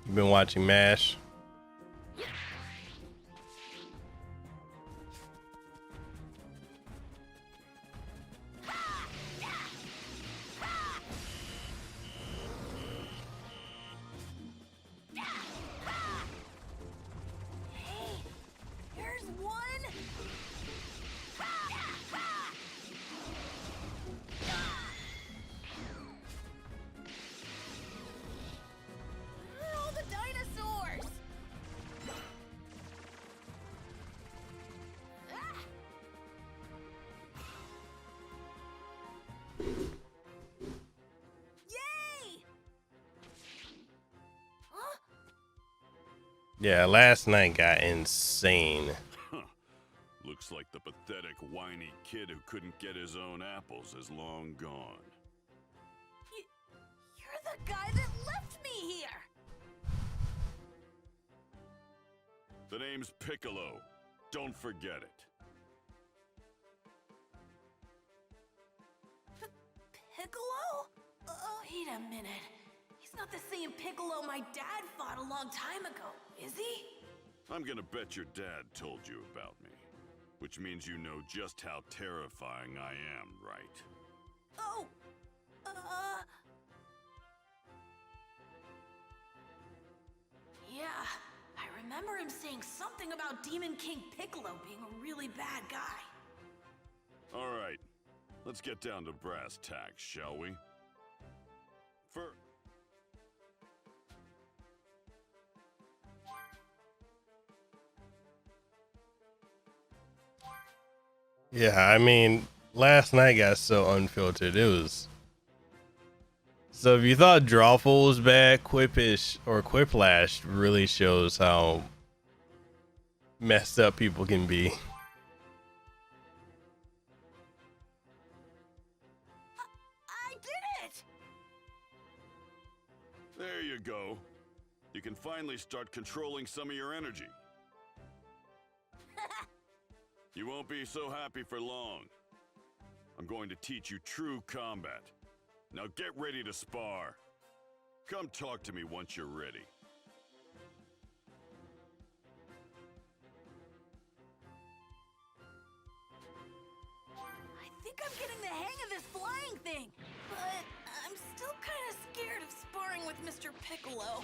You've been watching MASH. Yeah, last night got insane. Looks like the pathetic, whiny kid who couldn't get his own apples is long gone. You're the guy that left me here! The name's Piccolo. Don't forget it. Piccolo? Wait a minute. He's not the same Piccolo my dad fought a long time ago, is he? I'm gonna bet your dad told you about me. Which means you know just how terrifying I am, right? Oh! Yeah, I remember him saying something about Demon King Piccolo being a really bad guy. Alright, let's get down to brass tacks, shall we? Yeah, I mean, last night got so unfiltered. It was. So if you thought Drawful was bad, Quipish or Quiplash really shows how messed up people can be. I did it! There you go. You can finally start controlling some of your energy. You won't be so happy for long. I'm going to teach you true combat. Now get ready to spar. Come talk to me once you're ready. I think I'm getting the hang of this flying thing, but I'm still kind of scared of sparring with Mr. Piccolo.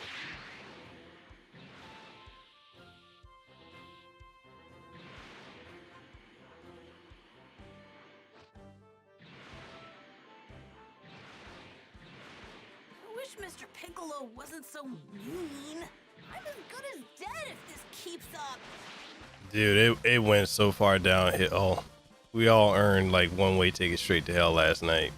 Mr. Piccolo wasn't so mean. I'm as good as dead if this keeps up. Dude, it went so far downhill. We all earned like one-way ticket straight to hell last night.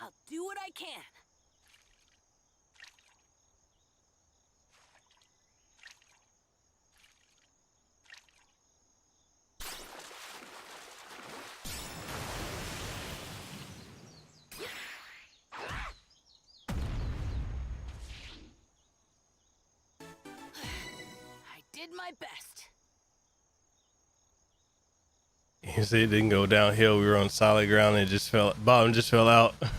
I'll do what I can. Did my best. You see, it didn't go downhill. We were on solid ground and it just fell. Bottom just fell out. All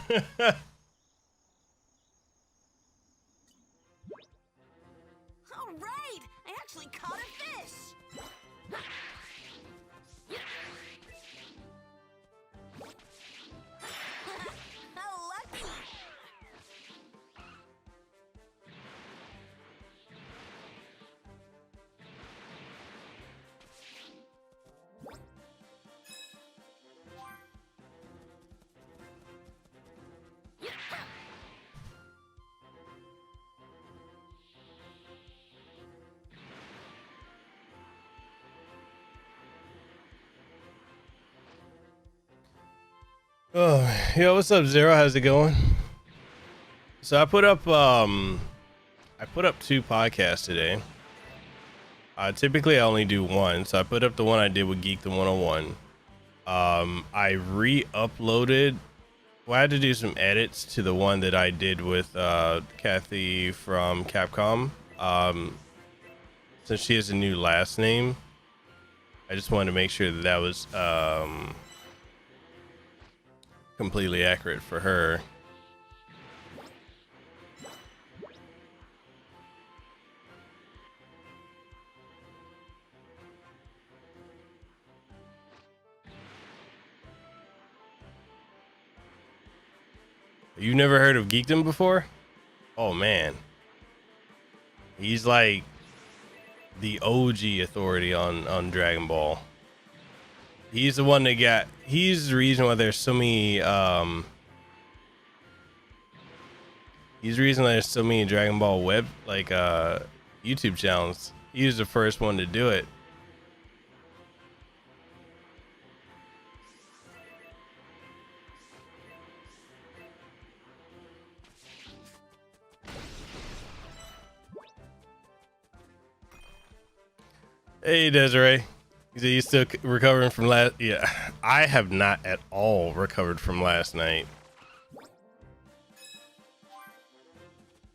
right, I actually caught a fish. How lucky! Oh, yo, what's up, Zero? How's it going? So I put up 2 podcasts today. Typically I only do one, so I put up the one I did with Geek the 101. I re-uploaded. Well, I had to do some edits to the one that I did with Kathy from Capcom. since she has a new last name, I just wanted to make sure that that was completely accurate for her. You never heard of Geekdom before? Oh man, he's like the OG authority on Dragon Ball. He's the one that got. He's the reason why there's so many. He's the reason why there's so many Dragon Ball web YouTube channels. He was the first one to do it. Hey Desiree, you still recovering from last? Yeah, I have not at all recovered from last night.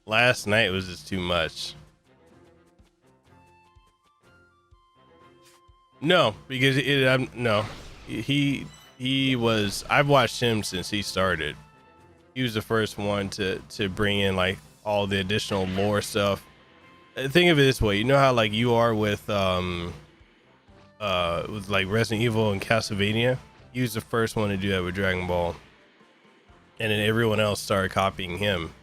Last night was just too much. No, because he was. I've watched him since he started. He was the first one to bring in like all the additional lore stuff. Think of it this way, you know how like you are with like Resident Evil and Castlevania? He was the first one to do that with Dragon Ball. And then everyone else started copying him.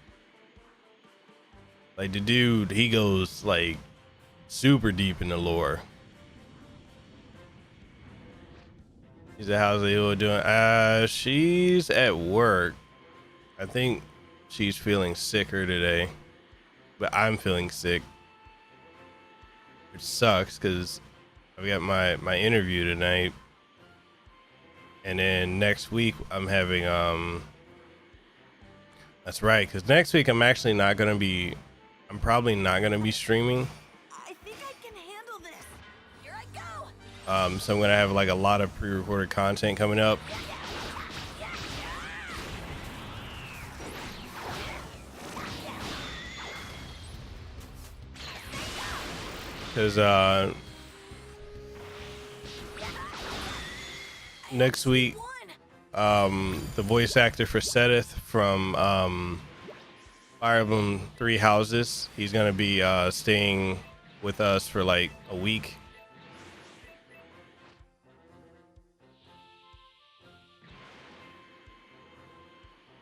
Like the dude, he goes like super deep in the lore. He said, how's Leila doing? She's at work. I think she's feeling sicker today. But I'm feeling sick. Which sucks because I've got my interview tonight, and then next week I'm having that's right, because next week I'm actually not gonna be. I'm probably not gonna be streaming. I think I can handle this. Here I go. So I'm gonna have like a lot of pre-recorded content coming up. Because next week the voice actor for Sedith from Fire Emblem Three Houses, he's gonna be staying with us for like a week.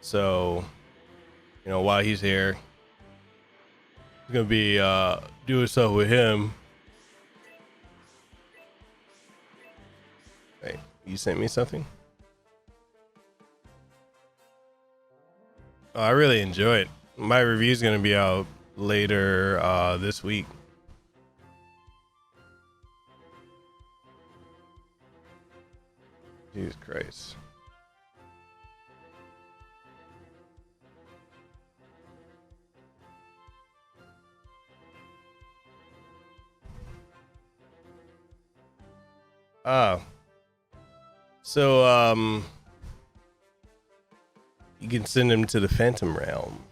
So you know, while he's here, he's gonna be doing stuff with him. Wait, you sent me something? Oh, I really enjoy it. My review is going to be out later this week. Jesus Christ. Oh. So, you can send him to the Phantom Realm.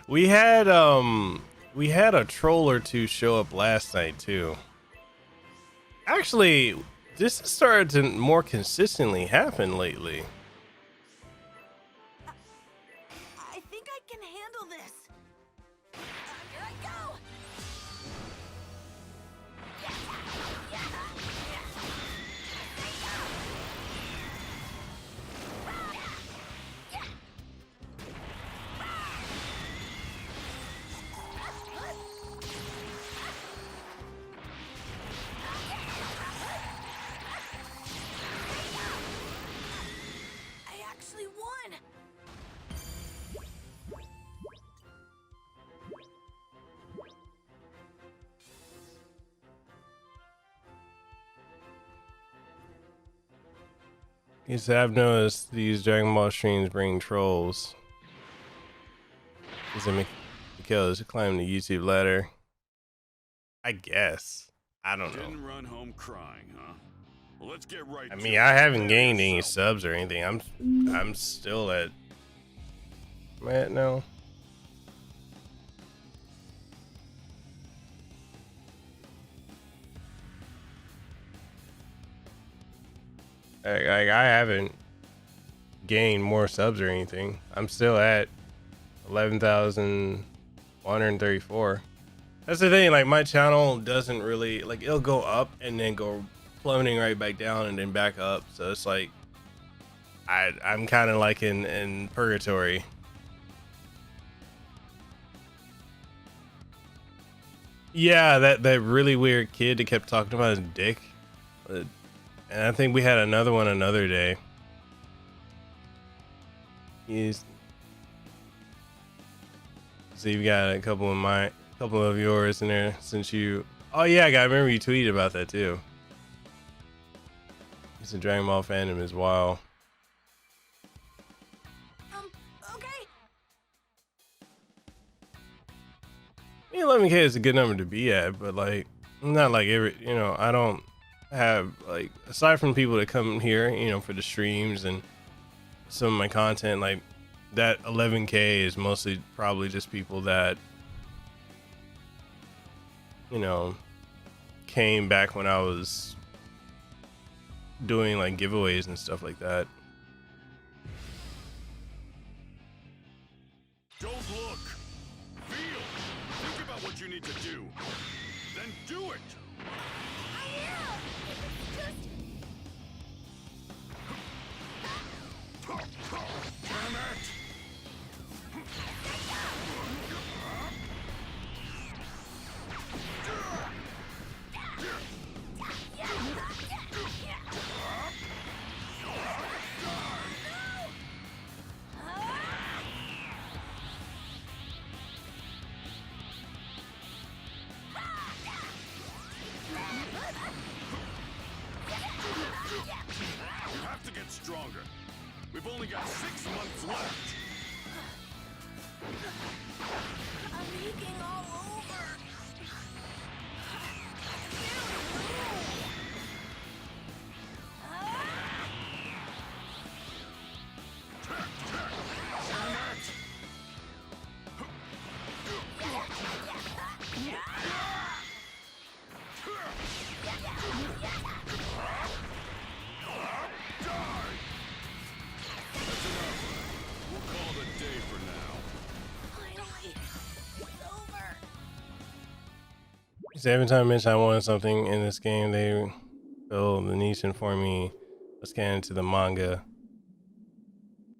We had a troll or two show up last night too. Actually, this has started to more consistently happen lately. I think I can handle this. Here I go. I actually won. He said, I've noticed these Dragon Ball streams bring trolls. Is it Mekel to climb the YouTube ladder. I guess. I don't know. Didn't run home crying, huh? Well, let's get right I to mean, it. I haven't Prepare gained any yourself. subs or anything. I'm still at. Am I at now? I haven't gained more subs or anything. I'm still at 11,134. That's the thing. Like my channel doesn't really like it'll go up and then go plummeting right back down and then back up. So it's like I'm kind of like in purgatory. Yeah, that really weird kid that kept talking about his dick. And I think we had another one another day. So you've got a couple of yours in there since you. Oh yeah, I remember you tweeted about that too. He's a Dragon Ball fandom as well. Okay. I mean, 11K is a good number to be at, but like, not like every, I don't have like, aside from people that come here, for the streams and some of my content, like that 11K is mostly probably just people that, came back when I was doing like giveaways and stuff like that. Don't look. Feel. Think about what you need to do. Then do it. I am. It's Damn it. You have to get stronger. We've only got 6 months left. I'm leaking all over. We'll call it a day for now. Finally, it's over. So every time I mention I wanted something in this game, they feel the need to inform me. Let's get into the manga.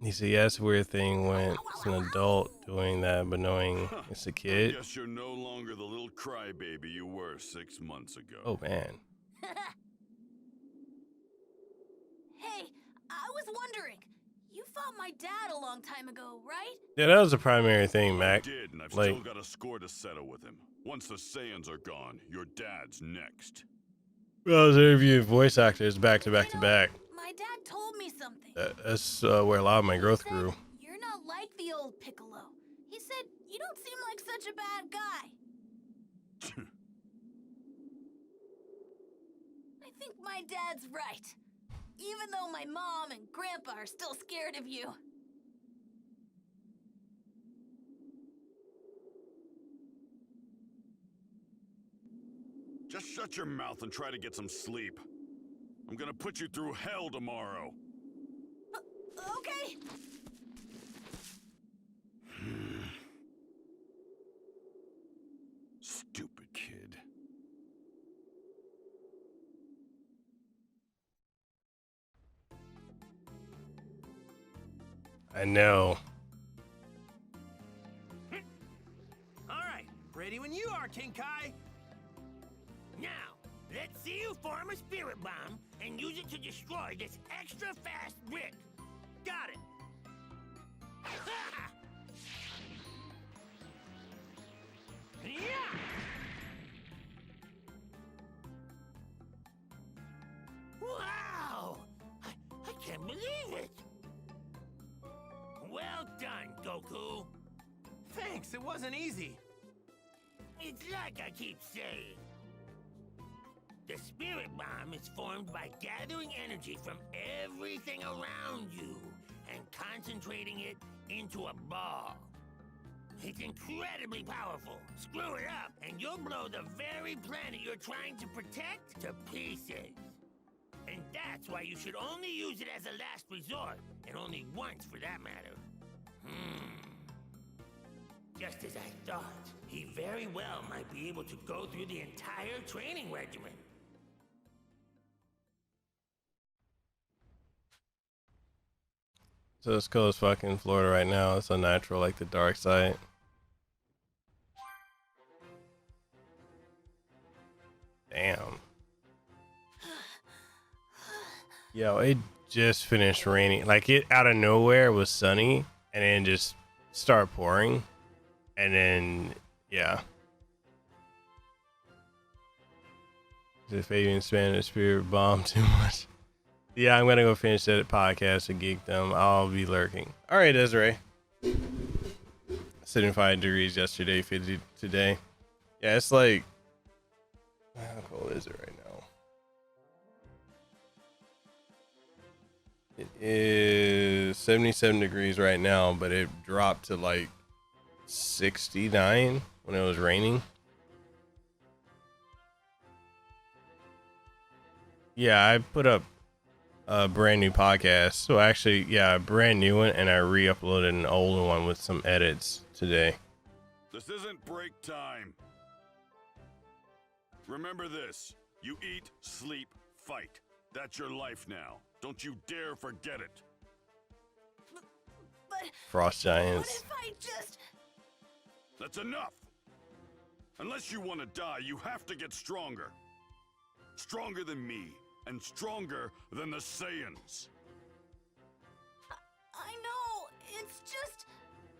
He said, yeah, it's a weird thing when it's an adult doing that, but knowing it's a kid. Guess you're no longer the little crybaby you were 6 months ago. Oh, man. Hey, I was wondering. You fought my dad a long time ago, right? Yeah, that was the primary thing, I Mac. did, and I've Like, still got a score to settle with him. Once the Saiyans are gone, your dad's next. I was interviewing voice actors back to back to back. My dad told me something. That's where a lot of my growth grew. Said, you're not like the old Piccolo. He said, you don't seem like such a bad guy. I think my dad's right. Even though my mom and grandpa are still scared of you. Just shut your mouth and try to get some sleep. I'm gonna put you through hell tomorrow. Okay. Stupid kid. I know. All right, ready when you are, King Kai. Now, let's see you form a spirit bomb and use it to destroy this extra fast brick. Got it. Yeah. Wow! I can't believe it. Well done, Goku. Thanks. Thanks, it wasn't easy. It's like I keep saying. The spirit bomb is formed by gathering energy from everything around you and concentrating it into a ball. It's incredibly powerful. Screw it up, and you'll blow the very planet you're trying to protect to pieces. And that's why you should only use it as a last resort, and only once for that matter. Just as I thought, he very well might be able to go through the entire training regimen. So it's cold as fuck in Florida right now. It's unnatural, like the dark side. Damn. Yo, it just finished raining. Like, it out of nowhere was sunny and then just started pouring. And then, yeah. If Avidan spanned the spirit bomb too much. Yeah, I'm gonna go finish that podcast of Geekdom. I'll be lurking. All right, Desiree. 75 degrees yesterday, 50 today. Yeah, it's like, how cold is it right now? It is 77 degrees right now, but it dropped to like 69 when it was raining. Yeah, I put up a brand new podcast. So actually, yeah, a brand new one, and I re-uploaded an old one with some edits today. This isn't break time. Remember this. You eat, sleep, fight. That's your life now. Don't you dare forget it. But Frost what Giants. if I just... That's enough. Unless you want to die, you have to get stronger. Stronger than me, and stronger than the Saiyans. I know, it's just...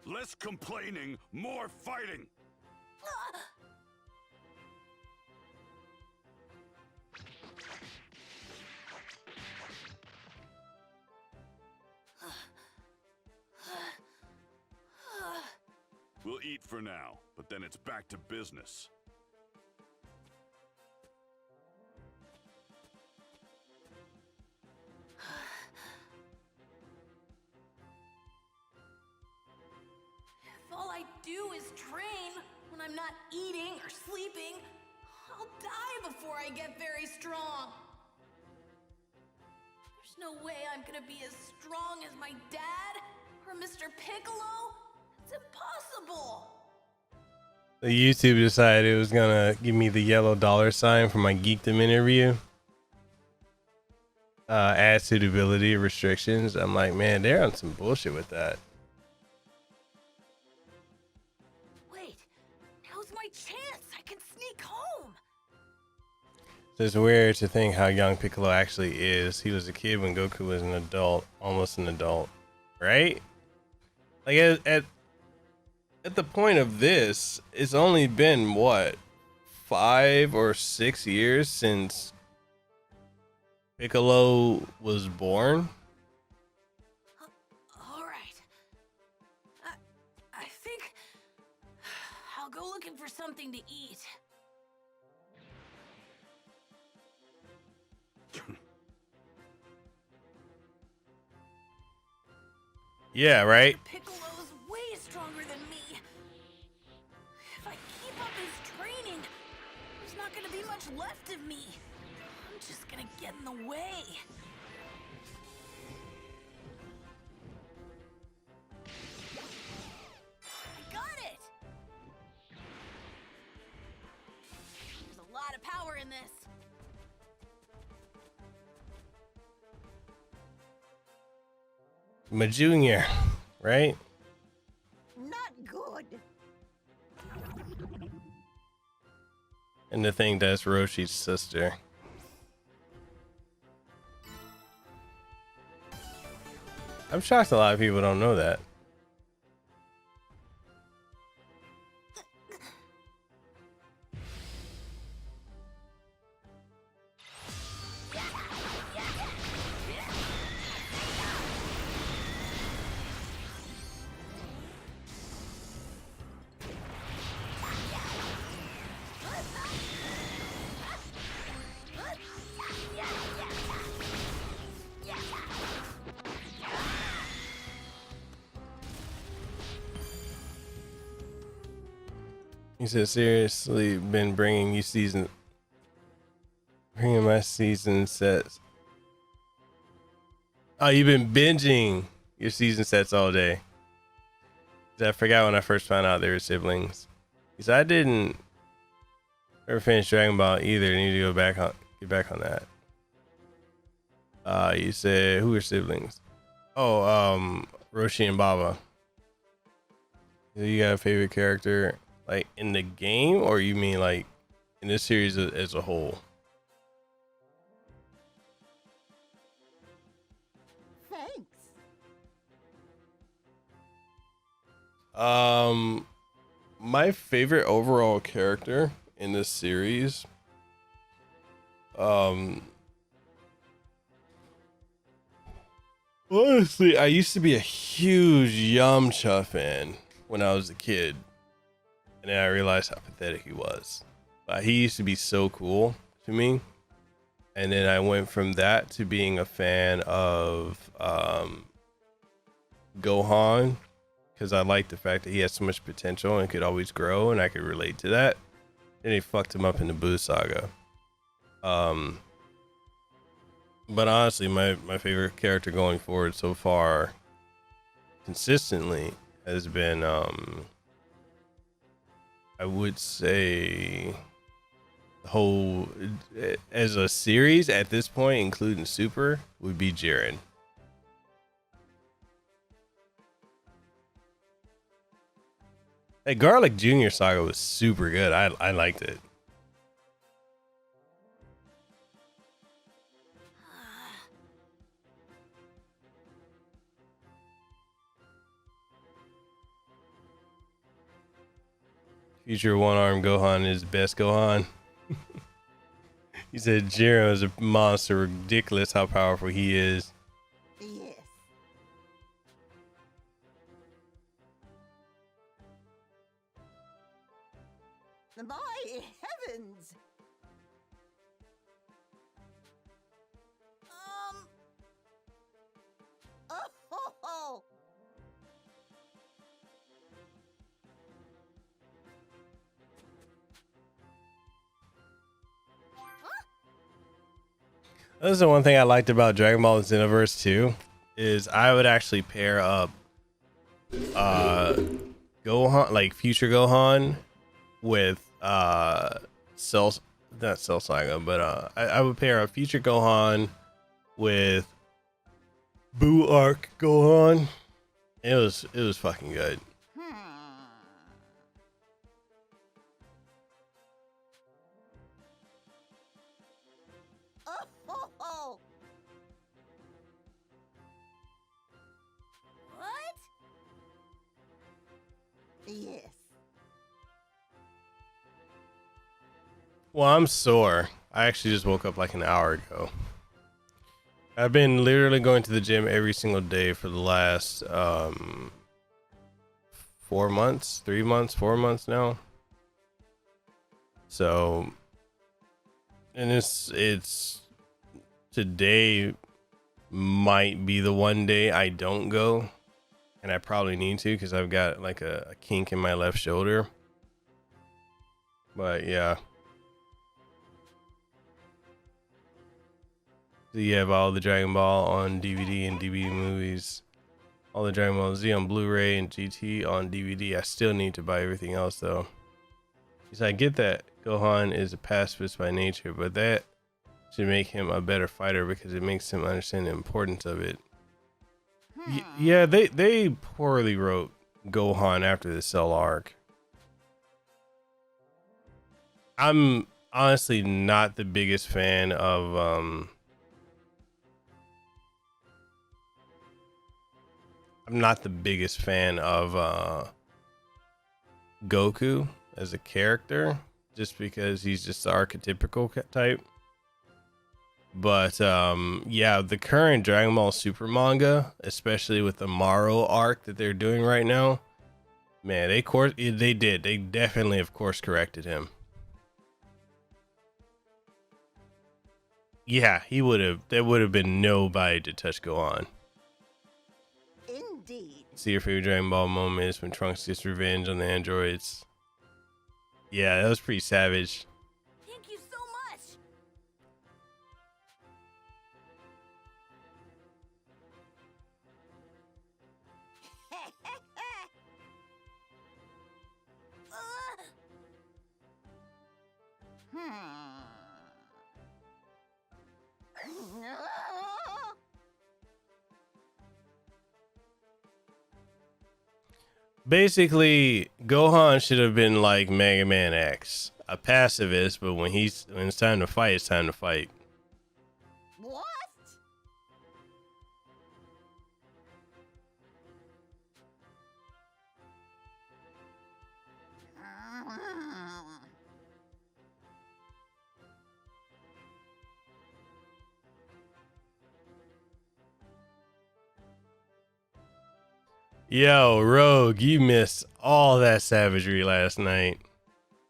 Less complaining, more fighting. We'll eat for now, but then it's back to business. If all I do is train when I'm not eating or sleeping, I'll die before I get very strong. There's no way I'm gonna be as strong as my dad or Mr. Piccolo. It's impossible. The YouTube decided it was gonna give me the yellow dollar sign for my Geekdom interview. Add suitability restrictions. I'm like, man, they're on some bullshit with that. Wait, now's my chance. I can sneak home. So it's weird to think how young Piccolo actually is. He was a kid when Goku was an adult, almost an adult, right? Like at the point of this, it's only been what, 5 or 6 years since Piccolo was born. All right. I think I'll go looking for something to eat. Yeah, right. Piccolo's way stronger than me. If I keep up his training, there's not gonna be much left of me. I'm just gonna get in the way. I got it! There's a lot of power in this. My junior, right? Not good. And to think that's Roshi's sister. I'm shocked a lot of people don't know that. He said, seriously, been bringing my season sets. Oh, you've been binging your season sets all day. I forgot when I first found out they were siblings. He said, I didn't ever finish Dragon Ball either. I need to get back on that. You said, who are siblings? Oh, Roshi and Baba. You got a favorite character like in the game, or you mean like in this series as a whole? Thanks. My favorite overall character in this series, honestly, I used to be a huge Yamcha fan when I was a kid, and then I realized how pathetic he was. He used to be so cool to me, and then I went from that to being a fan of Gohan, because I liked the fact that he had so much potential and could always grow, and I could relate to that. Then they fucked him up in the Buu saga. But honestly, my favorite character going forward so far, consistently, has been I would say the whole as a series at this point, including Super, would be Jiren. Hey, Garlic Jr. saga was super good. I liked it. Future one-armed Gohan is best Gohan. He said Jiren is a monster. Ridiculous how powerful he is. Yes. My heavens! Oh, ho, ho. This is the one thing I liked about Dragon Ball Xenoverse 2 is I would actually pair up Gohan, like future Gohan, with Cell, not Cell Saga, but I would pair up future Gohan with Buu Arc Gohan. It was fucking good. Oh, ho, ho. What? Yes. Well, I'm sore. I actually just woke up like an hour ago. I've been literally going to the gym every single day for the last 4 months, 3 months, 4 months now. So, and it's today might be the one day I don't go, and I probably need to because I've got like a kink in my left shoulder. But yeah. So you have all the Dragon Ball on DVD and DVD movies, all the Dragon Ball Z on Blu-ray and GT on DVD. I still need to buy everything else though. Because I get that Gohan is a pacifist by nature, but that should make him a better fighter because it makes him understand the importance of it. Yeah, they poorly wrote Gohan after the Cell arc. I'm honestly not the biggest fan of I'm not the biggest fan of Goku as a character, just because he's just the archetypical type. But yeah, the current Dragon Ball Super manga, especially with the Maro arc that they're doing right now, man, they definitely of course corrected him. Yeah, there would have been nobody to touch Gohan. Indeed. See, your favorite Dragon Ball moment is when Trunks gets revenge on the androids. Yeah, that was pretty savage. Thank you so much. Basically, Gohan should have been like Mega Man X, a pacifist, but when it's time to fight, it's time to fight. What? Yo, Rogue, you missed all that savagery last night.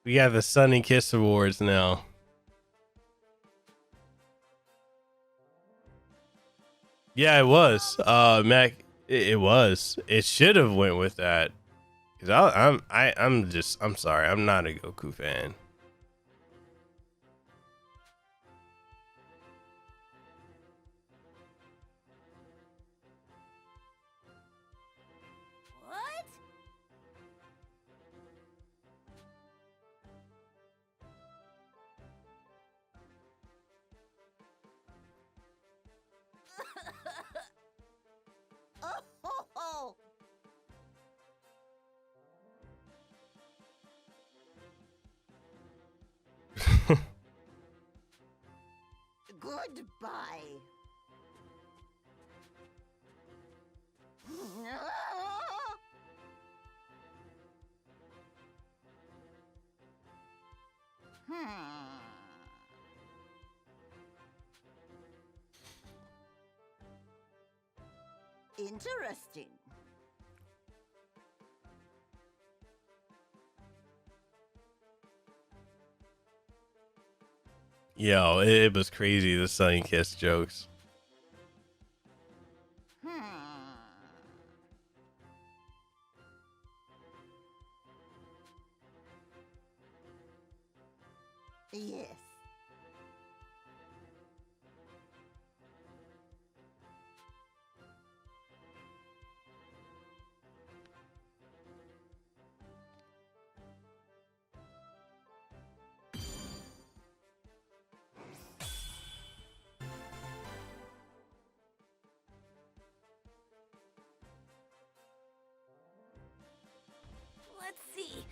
We got the Sunny Kiss Awards now. Yeah, it was. Mac, it was. It should have went with that. Cause I'm sorry. I'm not a Goku fan. What? Oh, ho, ho. Goodbye. Interesting. Yo, it was crazy, the Sunny Kiss jokes. Yes. Let's see.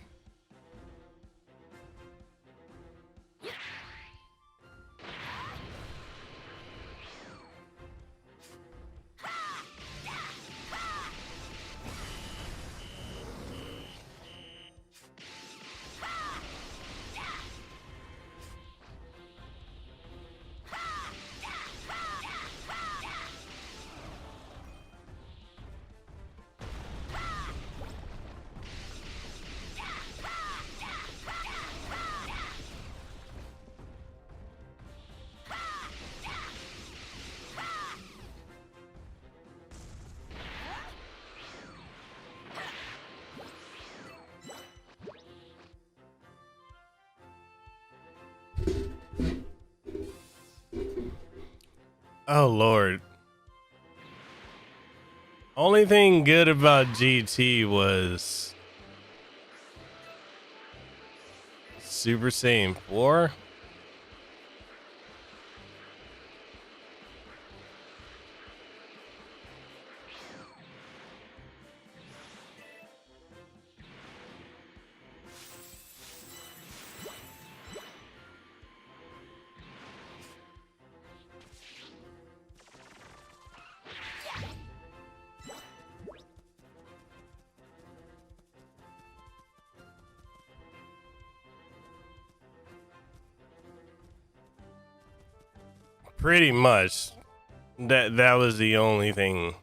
Oh Lord. Only thing good about GT was Super Saiyan 4. Pretty much. That was the only thing.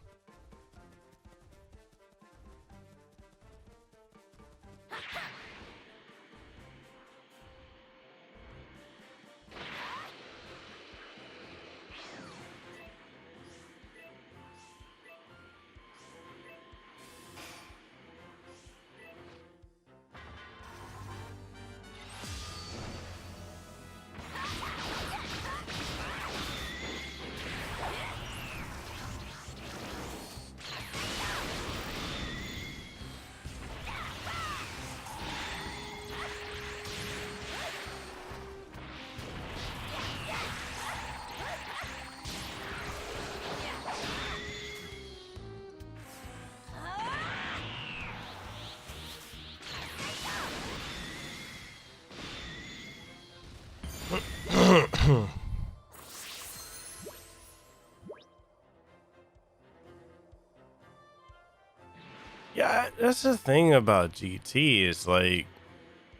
Yeah, that's the thing about GT is like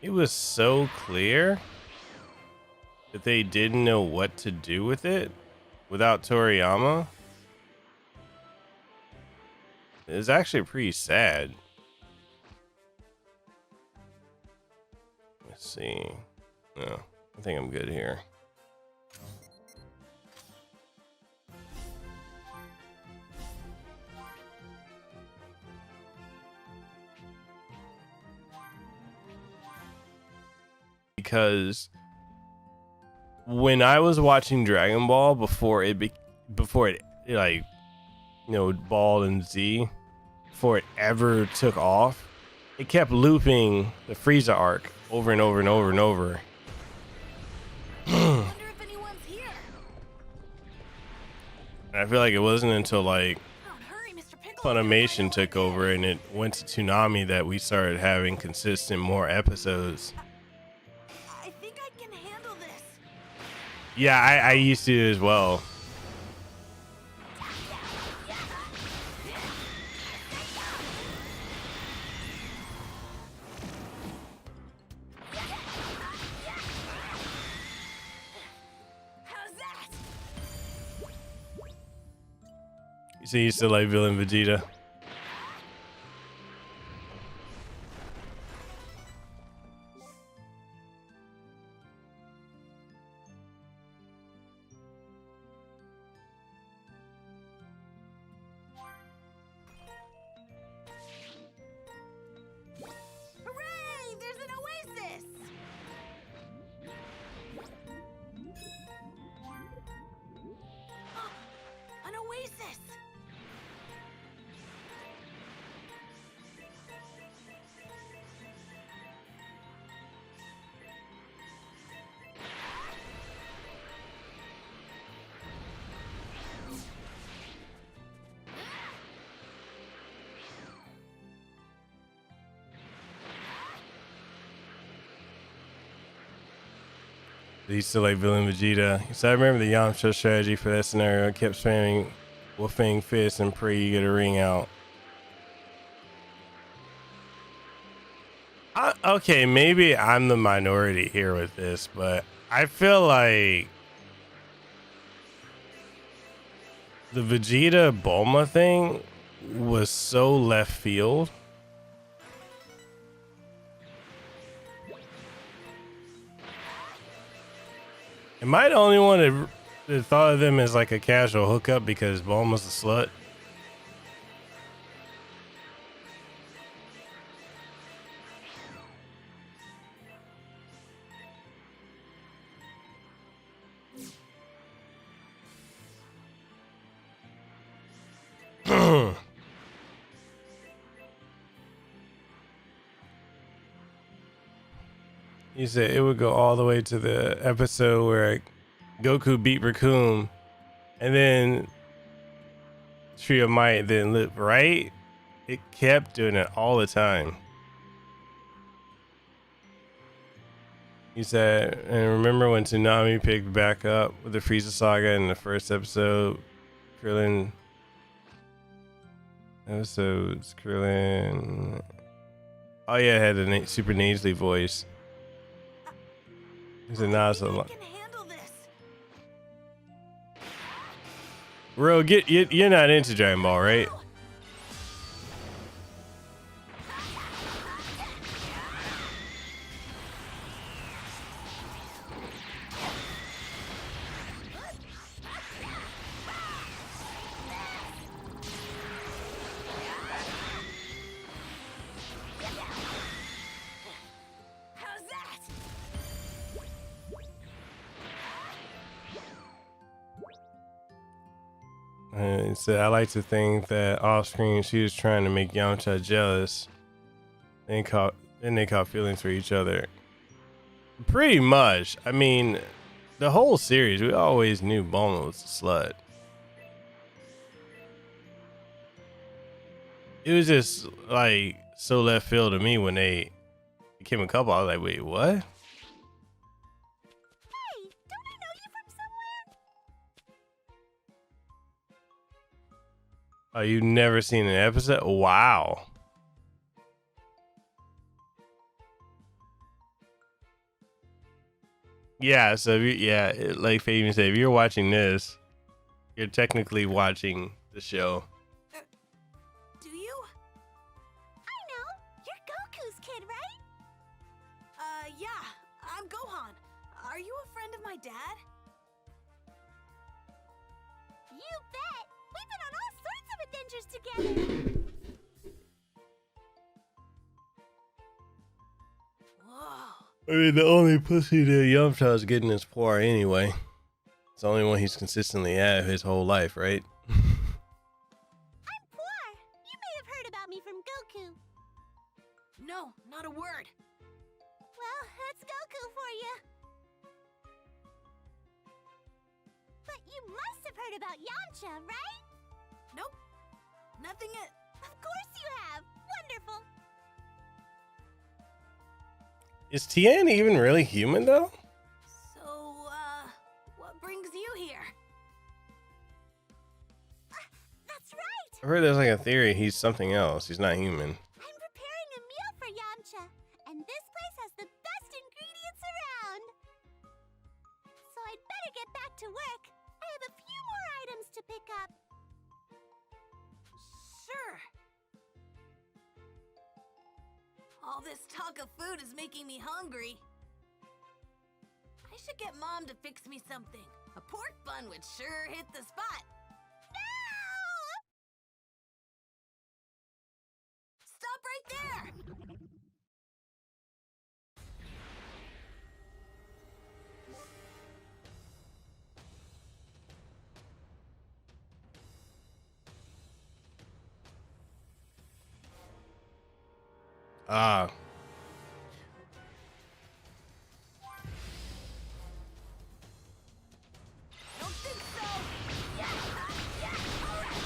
it was so clear that they didn't know what to do with it without Toriyama. It's actually pretty sad. Let's see. No, I think I'm good here. Because when I was watching Dragon Ball before it like, you know, Ball and Z, before it ever took off, it kept looping the Frieza arc over and over and over and over. I wonder if anyone's here. And I feel like it wasn't until like Come on, hurry, Mr. Pickle. Funimation took over and it went to Toonami that we started having consistent more episodes. I think I can handle this. Yeah, I used to as well. How's that? So you used to like Villain Vegeta. Hooray! There's an oasis! An oasis! They used to like Villain Vegeta. So I remember the Yamcha strategy for that scenario. I kept spamming Wolfang Fist and pray you get a ring out. Okay, maybe I'm the minority here with this, but I feel like the Vegeta Bulma thing was so left field. Am I the only one that thought of them as like a casual hookup because Bulma's a slut? You said it would go all the way to the episode where Goku beat Raccoon, and then Tree of Might then lit, right? It kept doing it all the time. He said, and remember when Toonami picked back up with the Frieza saga in the first episode? Krillin episodes, Krillin. Oh yeah, it had a super nasally voice. He said, nah, so long. I can handle this. Bro, you're not into Dragon Ball, right? How's that? He said, I like to think that off screen she was trying to make Yamcha jealous. Then they caught feelings for each other. Pretty much. I mean, the whole series, we always knew Bulma was a slut. It was just like so left field to me when they became a couple. I was like, wait, what? Hey, don't I know you from somewhere? Oh, you've never seen an episode? Wow. Yeah, so if like Fabian said, if you're watching this, you're technically watching the show. Do you? I know. You're Goku's kid, right? Yeah. I'm Gohan. Are you a friend of my dad? You bet. We've been on all sorts of adventures together. Whoa. I mean, the only pussy that Yamcha's getting is poor anyway. It's the only one he's consistently had his whole life, right? I'm poor. You may have heard about me from Goku. No, not a word. Well, that's Goku for you. But you must have heard about Yamcha, right? Nope. Nothing. Of course you have. Wonderful. Is Tien even really human though? So, what brings you here? That's right. I heard there's like a theory he's something else. He's not human. I'm preparing a meal for Yamcha, and this place has the best ingredients around. So I'd better get back to work. I have a few more items to pick up. Sure. All this talk of food is making me hungry. I should get Mom to fix me something. A pork bun would sure hit the spot. No! Stop right there! Ah. I don't think so. Yeah, yeah, all right.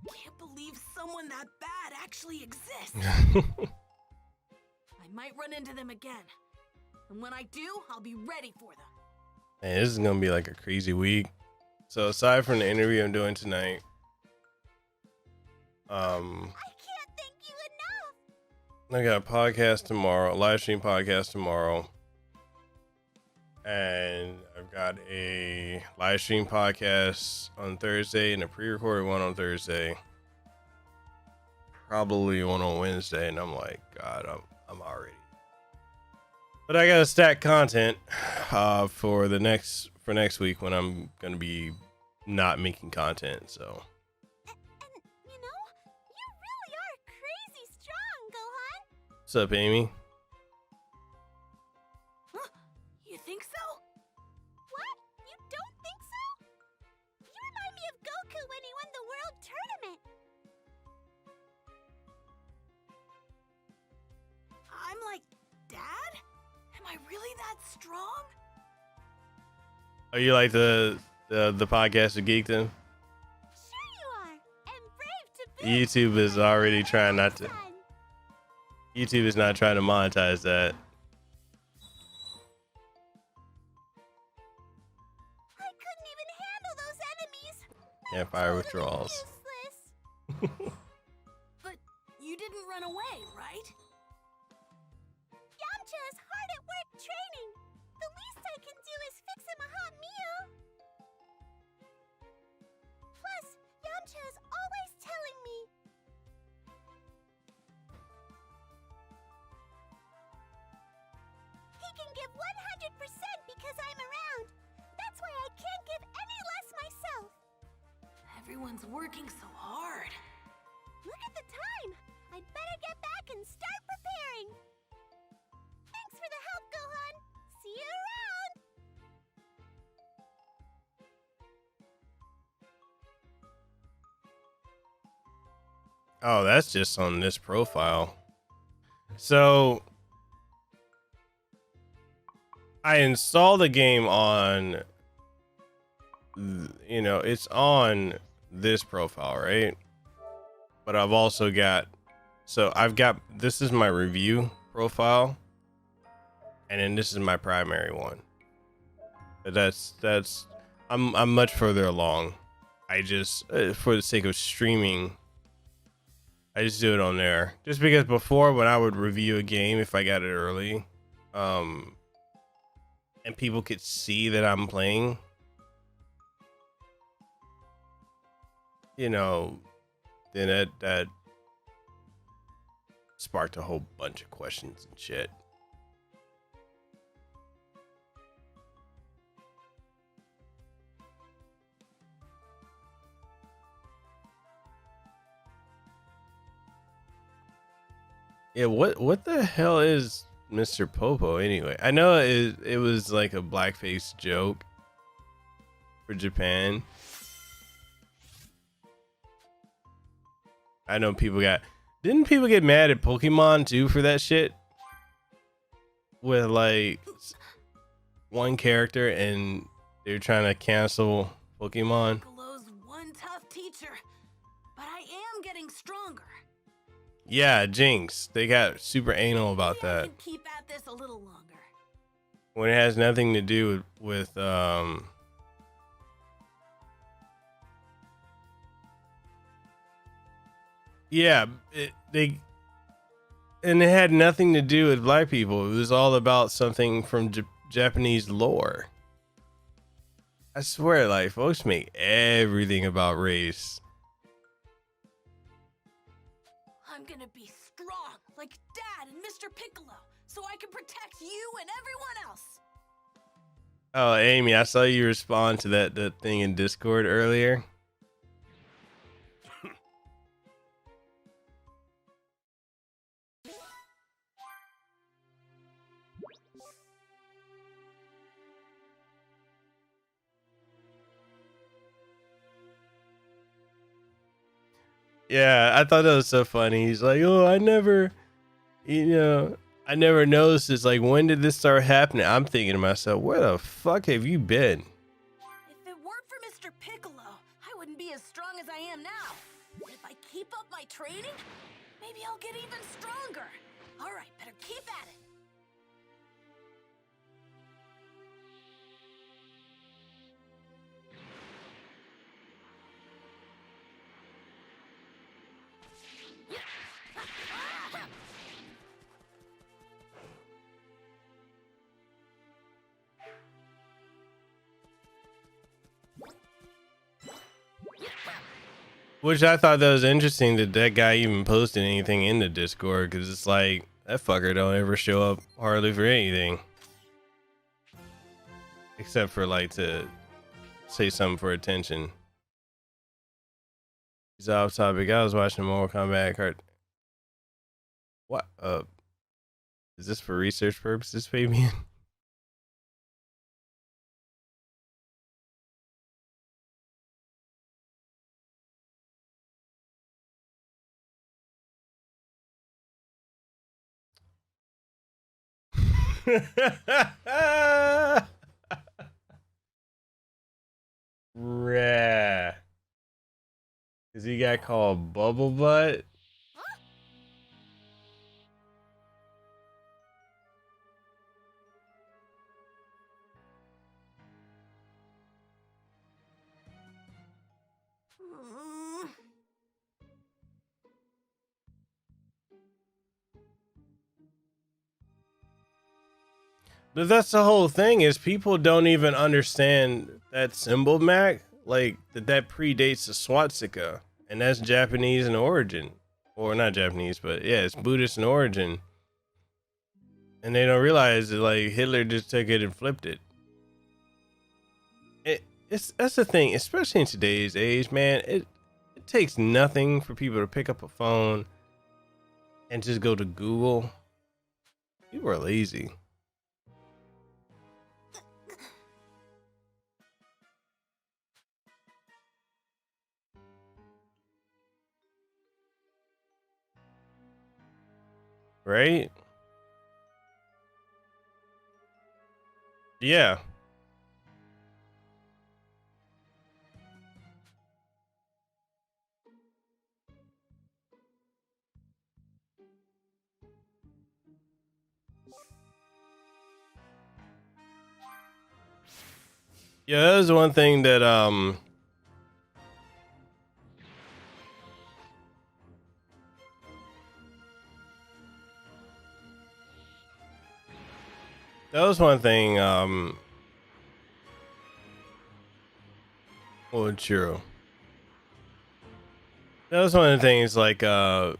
I can't believe someone that bad actually exists. I might run into them again. And when I do, I'll be ready for them. Man, this is gonna be like a crazy week. So aside from the interview I'm doing tonight, I can't thank you enough. I got a podcast tomorrow, a live stream podcast tomorrow. And I've got a live stream podcast on Thursday and a pre-recorded one on Thursday. Probably one on Wednesday, and I'm like, God, I'm already. But I gotta stack content for next week when I'm gonna be not making content. So And you know, you really are crazy strong, Gohan. what's up, Amy? Huh? You think so? What? You don't think so? You remind me of Goku when he won the world tournament. I'm like, Dad? Am I really that strong? Are you like the podcast of Geekdom? Sure you are. And brave to boot. YouTube is already trying not to. Son. YouTube is not trying to monetize that. I couldn't even handle those enemies. Yeah, fire Totally withdrawals. useless. But you didn't run away, right? Yamcha is hard at work training. The least I can do is fix him a hot meal. Plus, Yamcha is always telling me. He can give 100% because I'm around. That's why I can't give any less myself. Everyone's working so hard. Look at the time. I'd better get back and start preparing. Thanks for the help, Gohan. See you around. Oh, that's just on this profile. So I installed the game on, you know, it's on this profile, right? But I've also got, so I've got, this is my review profile, and then this is my primary one. But that's I'm much further along. I just for the sake of streaming, I just do it on there. Just because before, when I would review a game, if I got it early, and people could see that I'm playing, you know, then that sparked a whole bunch of questions and shit. Yeah, what the hell is Mr. Popo anyway? I know it was like a blackface joke for Japan. I know didn't people get mad at Pokemon too for that shit? With like one character and they're trying to cancel Pokemon. Piccolo's one tough teacher, but I am getting stronger. Yeah, Jinx. They got super anal about Maybe I that. can keep at this a little longer. When it has nothing to do with yeah, it had nothing to do with black people. It was all about something from Japanese lore. I swear, like, folks make everything about race. I'm gonna be strong, like Dad and Mr. Piccolo, so I can protect you and everyone else. Oh, Amy, I saw you respond to that thing in Discord earlier. Yeah, I thought that was so funny. He's like, "Oh, I never noticed this. Like, when did this start happening?" I'm thinking to myself, where the fuck have you been? If it weren't for Mr. Piccolo, I wouldn't be as strong as I am now. But if I keep up my training, maybe I'll get even stronger. All right, better keep at it. Which I thought that was interesting that guy even posted anything in the Discord, because it's like, that fucker don't ever show up hardly for anything. Except for like to say something for attention. He's off topic. I was watching Mortal Kombat card. What? Is this for research purposes, Fabian? Rah. Cause he got called Bubble Butt. But that's the whole thing, is people don't even understand that symbol, Mac. Like that predates the swastika, and that's Japanese in origin, or not Japanese, but yeah, it's Buddhist in origin. And they don't realize that like Hitler just took it and flipped it. That's the thing, especially in today's age, man. It takes nothing for people to pick up a phone and just go to Google. People are lazy. Right? Yeah. Yeah, that was one thing that that was one thing well, true. That was one of the things like you know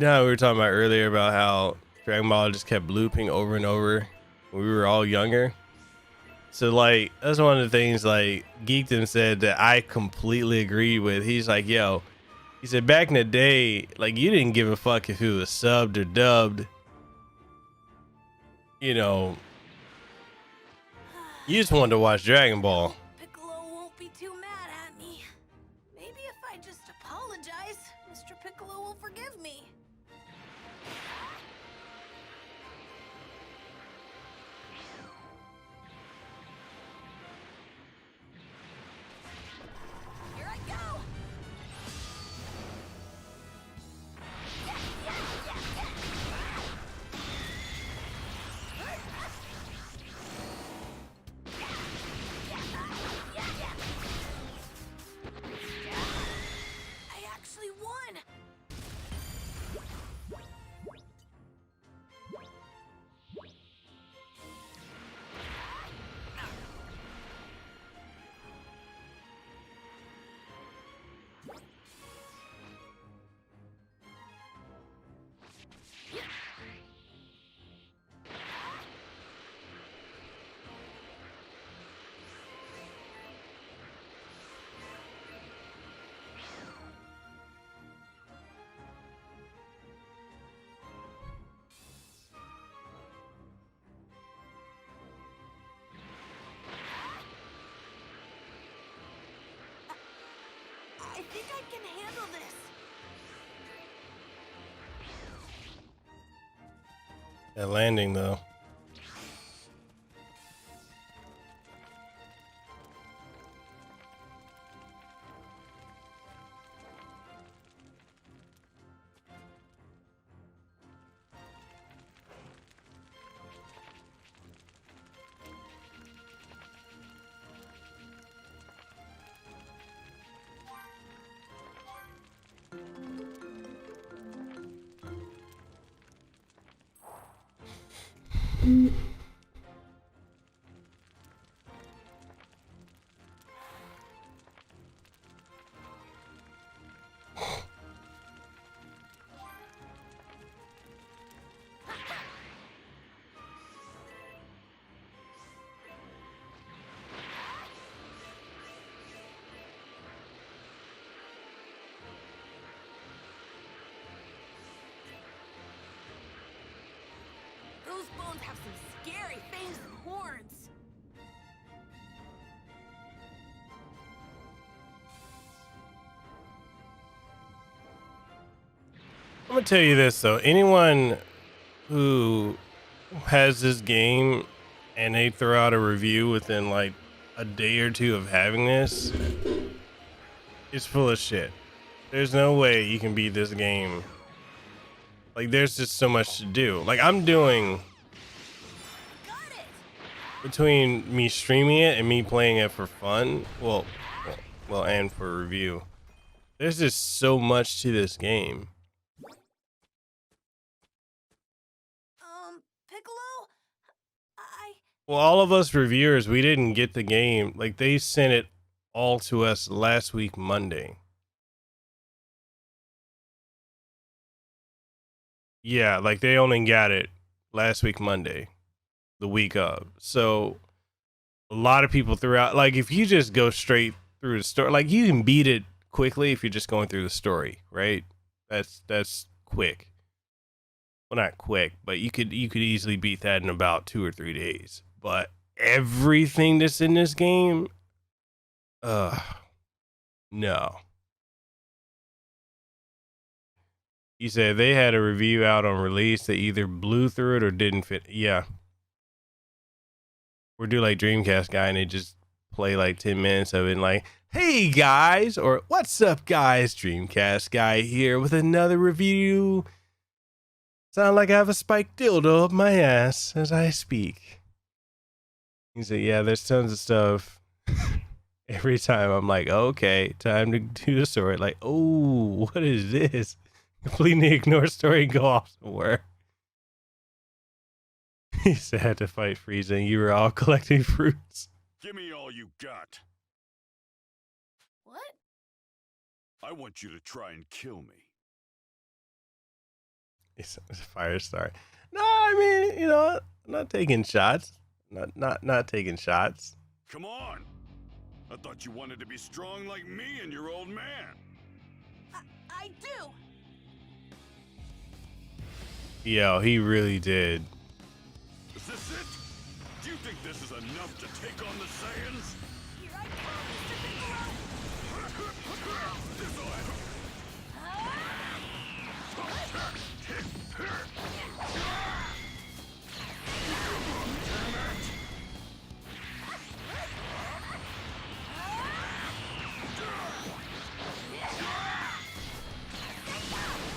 how we were talking about earlier about how Dragon Ball just kept looping over and over when we were all younger. So like that's one of the things like Geekdom said that I completely agree with. He's like, yo, he said back in the day, like you didn't give a fuck if it was subbed or dubbed. You know, you just wanted to watch Dragon Ball. Piccolo won't be too mad at me. Maybe if I just apologize, Mr. Piccolo will forgive me. Here I go! I actually won! I think I can handle this. That landing though. Those bones have some scary fangs and horns. I'm gonna tell you this though. Anyone who has this game and they throw out a review within like a day or two of having this is full of shit. There's no way you can beat this game. Like there's just so much to do. Like I'm doing Got it! between me streaming it and me playing it for fun. Well, and for review. There's just so much to this game. Piccolo? Well, all of us reviewers, we didn't get the game. Like they sent it all to us last week, Monday. Yeah, like they only got it last week, Monday, the week of. So a lot of people throughout, like if you just go straight through the story, like you can beat it quickly if you're just going through the story, right? That's quick. Well, not quick, but you could easily beat that in about 2 or 3 days. But everything that's in this game, no. You said they had a review out on release that either blew through it or didn't fit. Yeah. or do like Dreamcast guy and they just play like 10 minutes of it and like, hey guys, or what's up guys, Dreamcast guy here with another review. Sound like I have a spiked dildo up my ass as I speak. He said, yeah, there's tons of stuff. Every time I'm like, okay, time to do the story. Like, oh, what is this? Completely ignore story and go off somewhere. He said, had to fight Frieza and you were all collecting fruits. Give me all you got. What? I want you to try and kill me. It's a fire star. No, I mean, you know, I'm not taking shots. Not taking shots. Come on. I thought you wanted to be strong like me and your old man. I do. Yo, he really did. Is this it? Do you think this is enough to take on the Saiyans? Here I come, Mr. Piccolo. This'll have-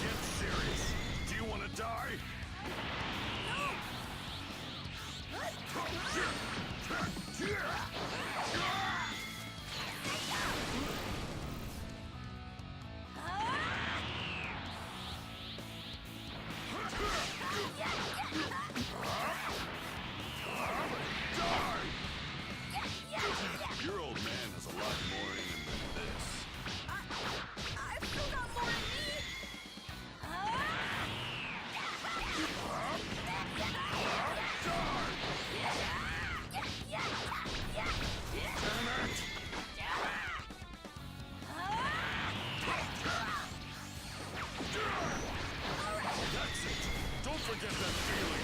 Get serious. Do you want to die? Your old man has a lot more in him than this. I've still got more in me. That's it. Don't forget that feeling.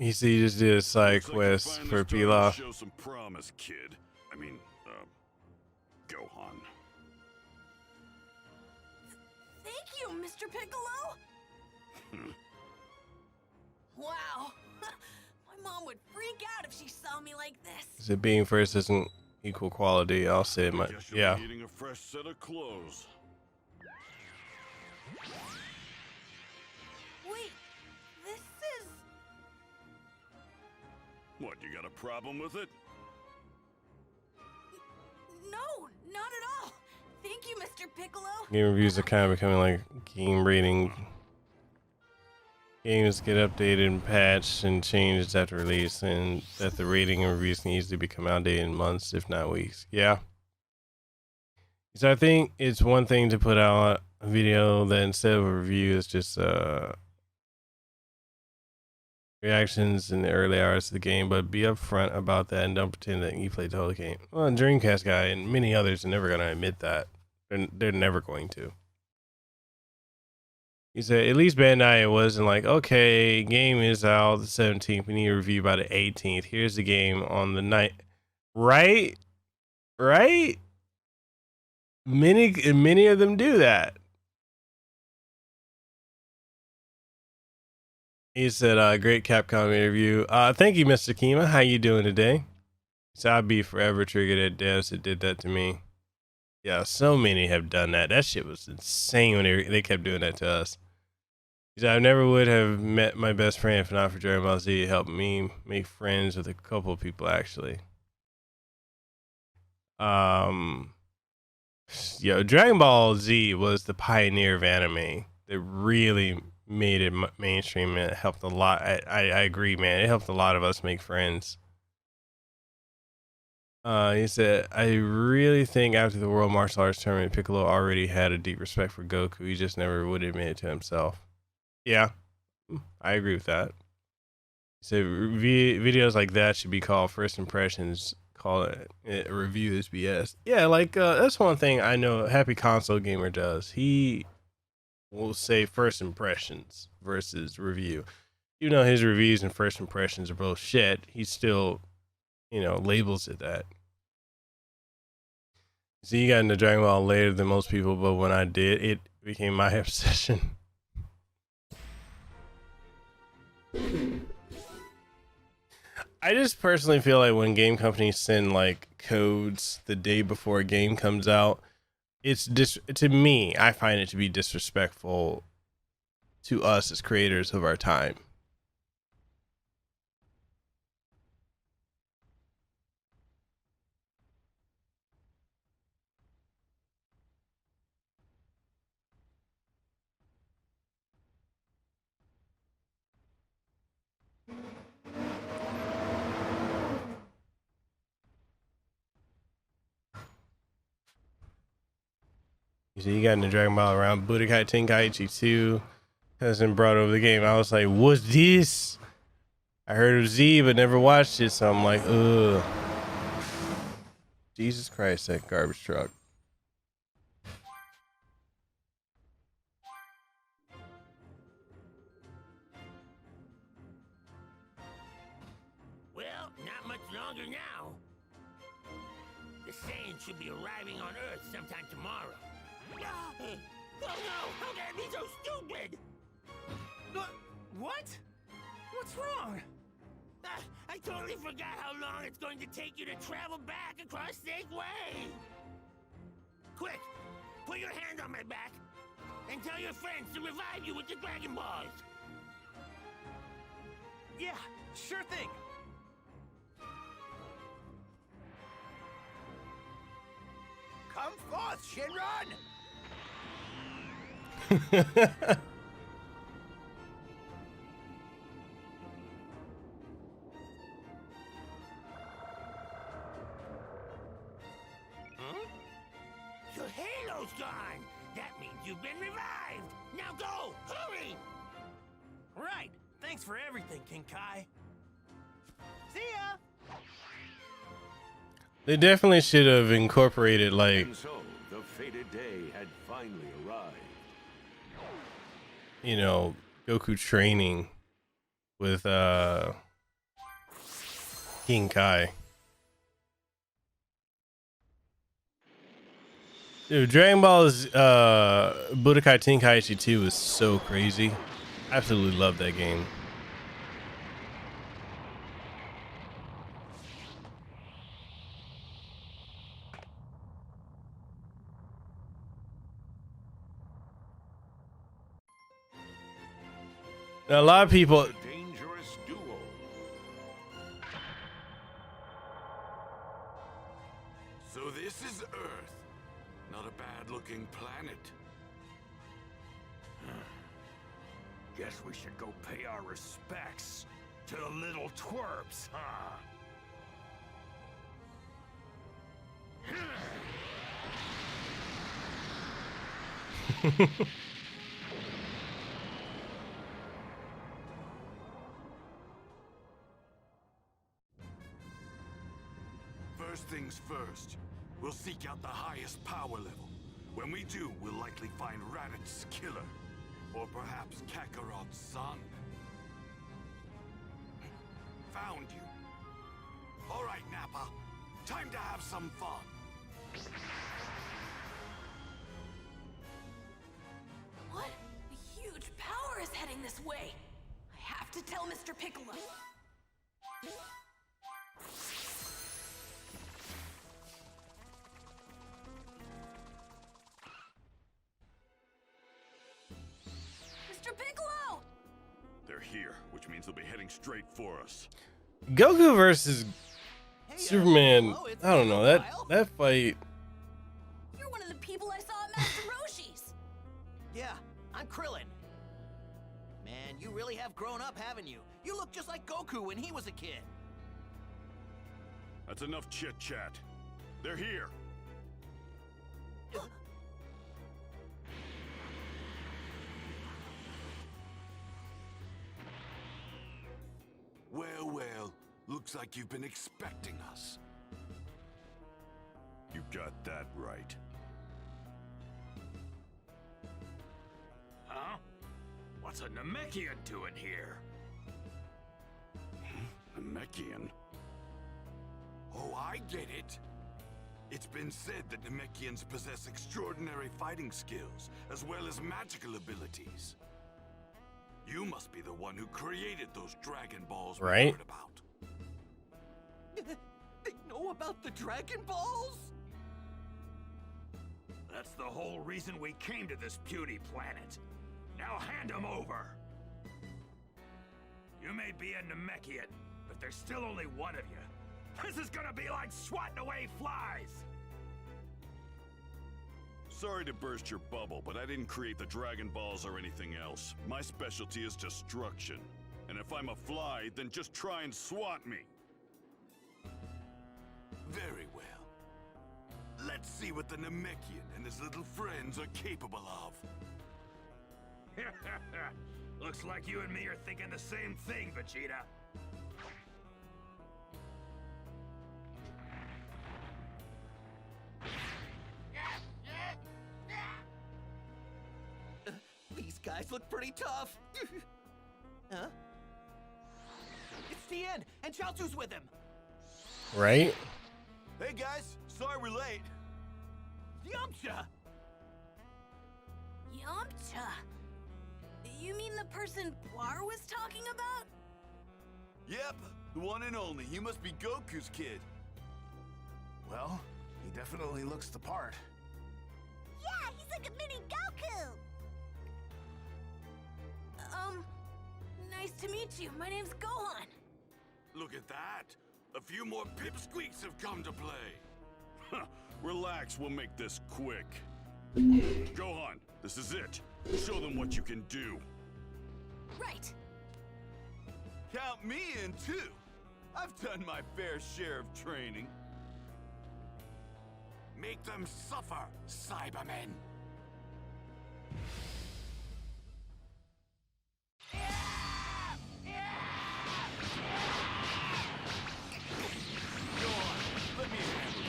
You see, you just did a side Looks like you're quest finally for starting to Pilaf. Show some promise, kid. I mean, Gohan. Thank you, Mr. Piccolo. Wow. My mom would freak out if she saw me like this. Is it being first doesn't equal quality? I'll say my Guess you'll yeah. be needing a fresh set of clothes. Wait, this is... What, you got a problem with it? No, not at all. Thank you, Mr. Piccolo. Game reviews are kind of becoming like game rating. Games get updated and patched and changed after release, and that the rating and reviews can easily become outdated in months, if not weeks. Yeah. So I think it's one thing to put out a video that instead of a review is just reactions in the early hours of the game, but be upfront about that and don't pretend that you played the whole game. Well, Dreamcast guy and many others are never going to admit that. They're never going to. He said, at least Bandai wasn't like, okay, game is out the 17th. We need a review by the 18th. Here's the game on the night. Right? Right? Many of them do that. He said, great Capcom interview. Thank you, Mr. Kima. How you doing today? He said, I'd be forever triggered at devs that did that to me. Yeah, so many have done that. That shit was insane when they kept doing that to us. He said, I never would have met my best friend if not for Dragon Ball Z. It helped me make friends with a couple of people, actually. Dragon Ball Z was the pioneer of anime. It really made it mainstream, and it helped a lot. I agree, man. It helped a lot of us make friends. He said, I really think after the World Martial Arts Tournament, Piccolo already had a deep respect for Goku. He just never would admit it to himself. Yeah, I agree with that. He said, videos like that should be called first impressions. Call it a review is BS. Yeah, like that's one thing I know Happy Console Gamer does. He we'll say first impressions versus review. Even though his reviews and first impressions are both shit, he still, labels it that. So you got into Dragon Ball later than most people, but when I did, it became my obsession. I just personally feel like when game companies send like codes the day before a game comes out, to me, I find it to be disrespectful to us as creators of our time. So you got into Dragon Ball around Budokai Tenkaichi 2. Hasn't brought over the game. I was like, what's this? I heard of Z, but never watched it. So I'm like, ugh. Jesus Christ, that garbage truck. Well, not much longer now. The Saiyans should be arriving on Earth sometime tomorrow. Oh no! How can I be so stupid? What? What's wrong? I totally forgot how long it's going to take you to travel back across Snake Way. Quick, put your hand on my back and tell your friends to revive you with the Dragon Balls. Yeah, sure thing. Come forth, Shinron! Your halo's gone! That means you've been revived! Now go! Hurry! Right. Thanks for everything, King Kai. See ya! They definitely should have incorporated like, And so, the fated day had finally arrived. Goku training with King Kai. Dude, Dragon Ball's Budokai Tenkaichi 2 is so crazy. Absolutely love that game. Now, a lot of people, Dangerous duo. So this is Earth. Not a bad-looking planet. Guess we should go pay our respects to the little twerps, huh? First things first, we'll seek out the highest power level. When we do, we'll likely find Raditz' killer. Or perhaps Kakarot's son. Found you. All right, Nappa. Time to have some fun. What? A huge power is heading this way. I have to tell Mr. Piccolo. Mr. Piccolo! They're here, which means they'll be heading straight for us. Goku versus Superman. hello, it's I don't know, been a while. that fight. You're one of the people I saw at Master Roshi's. Yeah, I'm Krillin. Man, you really have grown up, haven't you? You look just like Goku when he was a kid. That's enough chit-chat. They're here. Well, well. Looks like you've been expecting us. You got that right. What's a Namekian doing here? Namekian? Oh, I get it. It's been said that Namekians possess extraordinary fighting skills, as well as magical abilities. You must be the one who created those Dragon Balls we Right? heard about. They know about the Dragon Balls? That's the whole reason we came to this puny planet. Now hand them over! You may be a Namekian, but there's still only one of you. This is gonna be like swatting away flies! Sorry to burst your bubble, but I didn't create the Dragon Balls or anything else. My specialty is destruction. And if I'm a fly, then just try and swat me. Very well. Let's see what the Namekian and his little friends are capable of. Looks like you and me are thinking the same thing, Vegeta. These guys look pretty tough. Huh? It's Tien, and Chaozu's with him. Right? Hey guys, sorry we're late. Yamcha! Yamcha? You mean the person Bar was talking about? Yep, the one and only. You must be Goku's kid. Well, he definitely looks the part. Yeah, he's like a mini Goku. Nice to meet you. My name's Gohan. Look at that. A few more pipsqueaks have come to play. Relax, we'll make this quick. Gohan, this is it. Show them what you can do. Right. Count me in too. I've done my fair share of training. Make them suffer, Cybermen. Go on, let me handle it.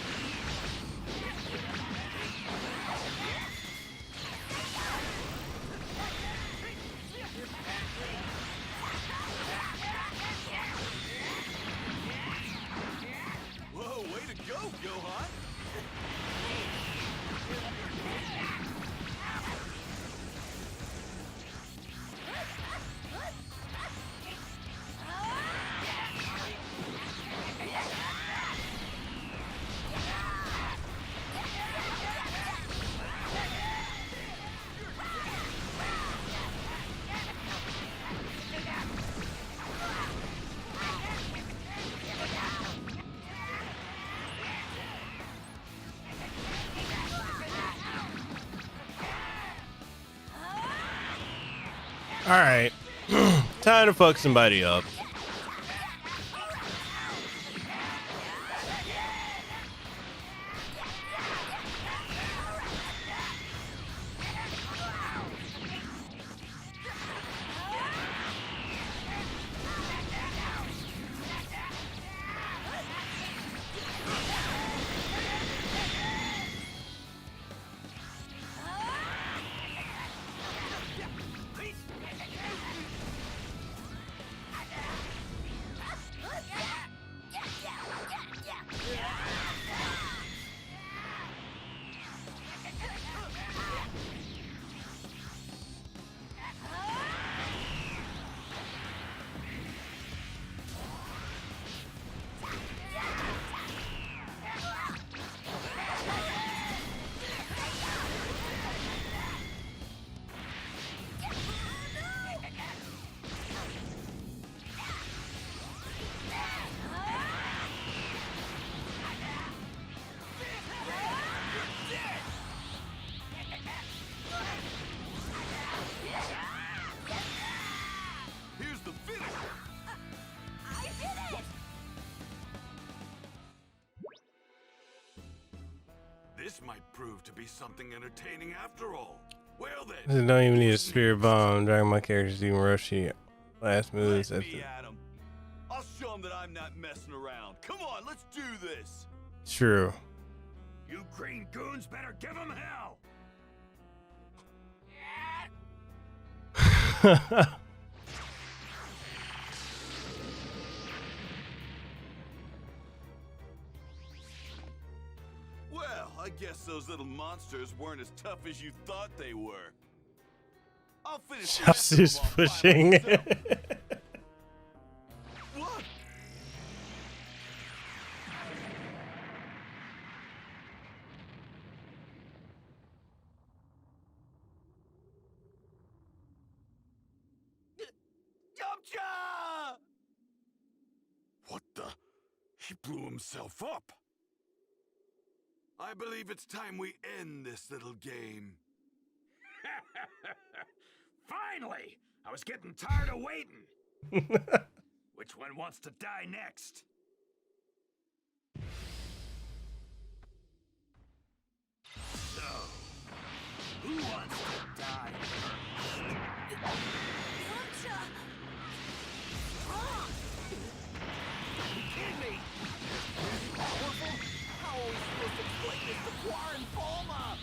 Whoa, way to go, Gohan! All right. Time to fuck somebody up. This might prove to be something entertaining after all. Well I then. don't even need a spirit bomb. Dragging my characters even rushy. Last moves. Let me at 'em. I'll show 'em that I'm not messing around. Come on, let's do this. True. You green goons better give 'em hell. Well, I guess those little monsters weren't as tough as you thought they were. I'll finish the rest of them Chasu's off by pushing. myself. What? Yamcha! What the? He blew himself up. I believe it's time we end this little game. Finally! I was getting tired of waiting. Which one wants to die next? So, who wants to die Yamcha! Strong! You kidding me? Powerful? How are we supposed to explain this to Quar and Bulma?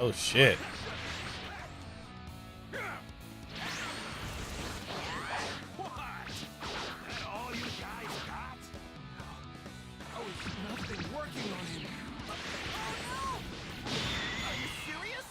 Oh shit. What? That all you guys got? How is nothing working on him? Are you serious?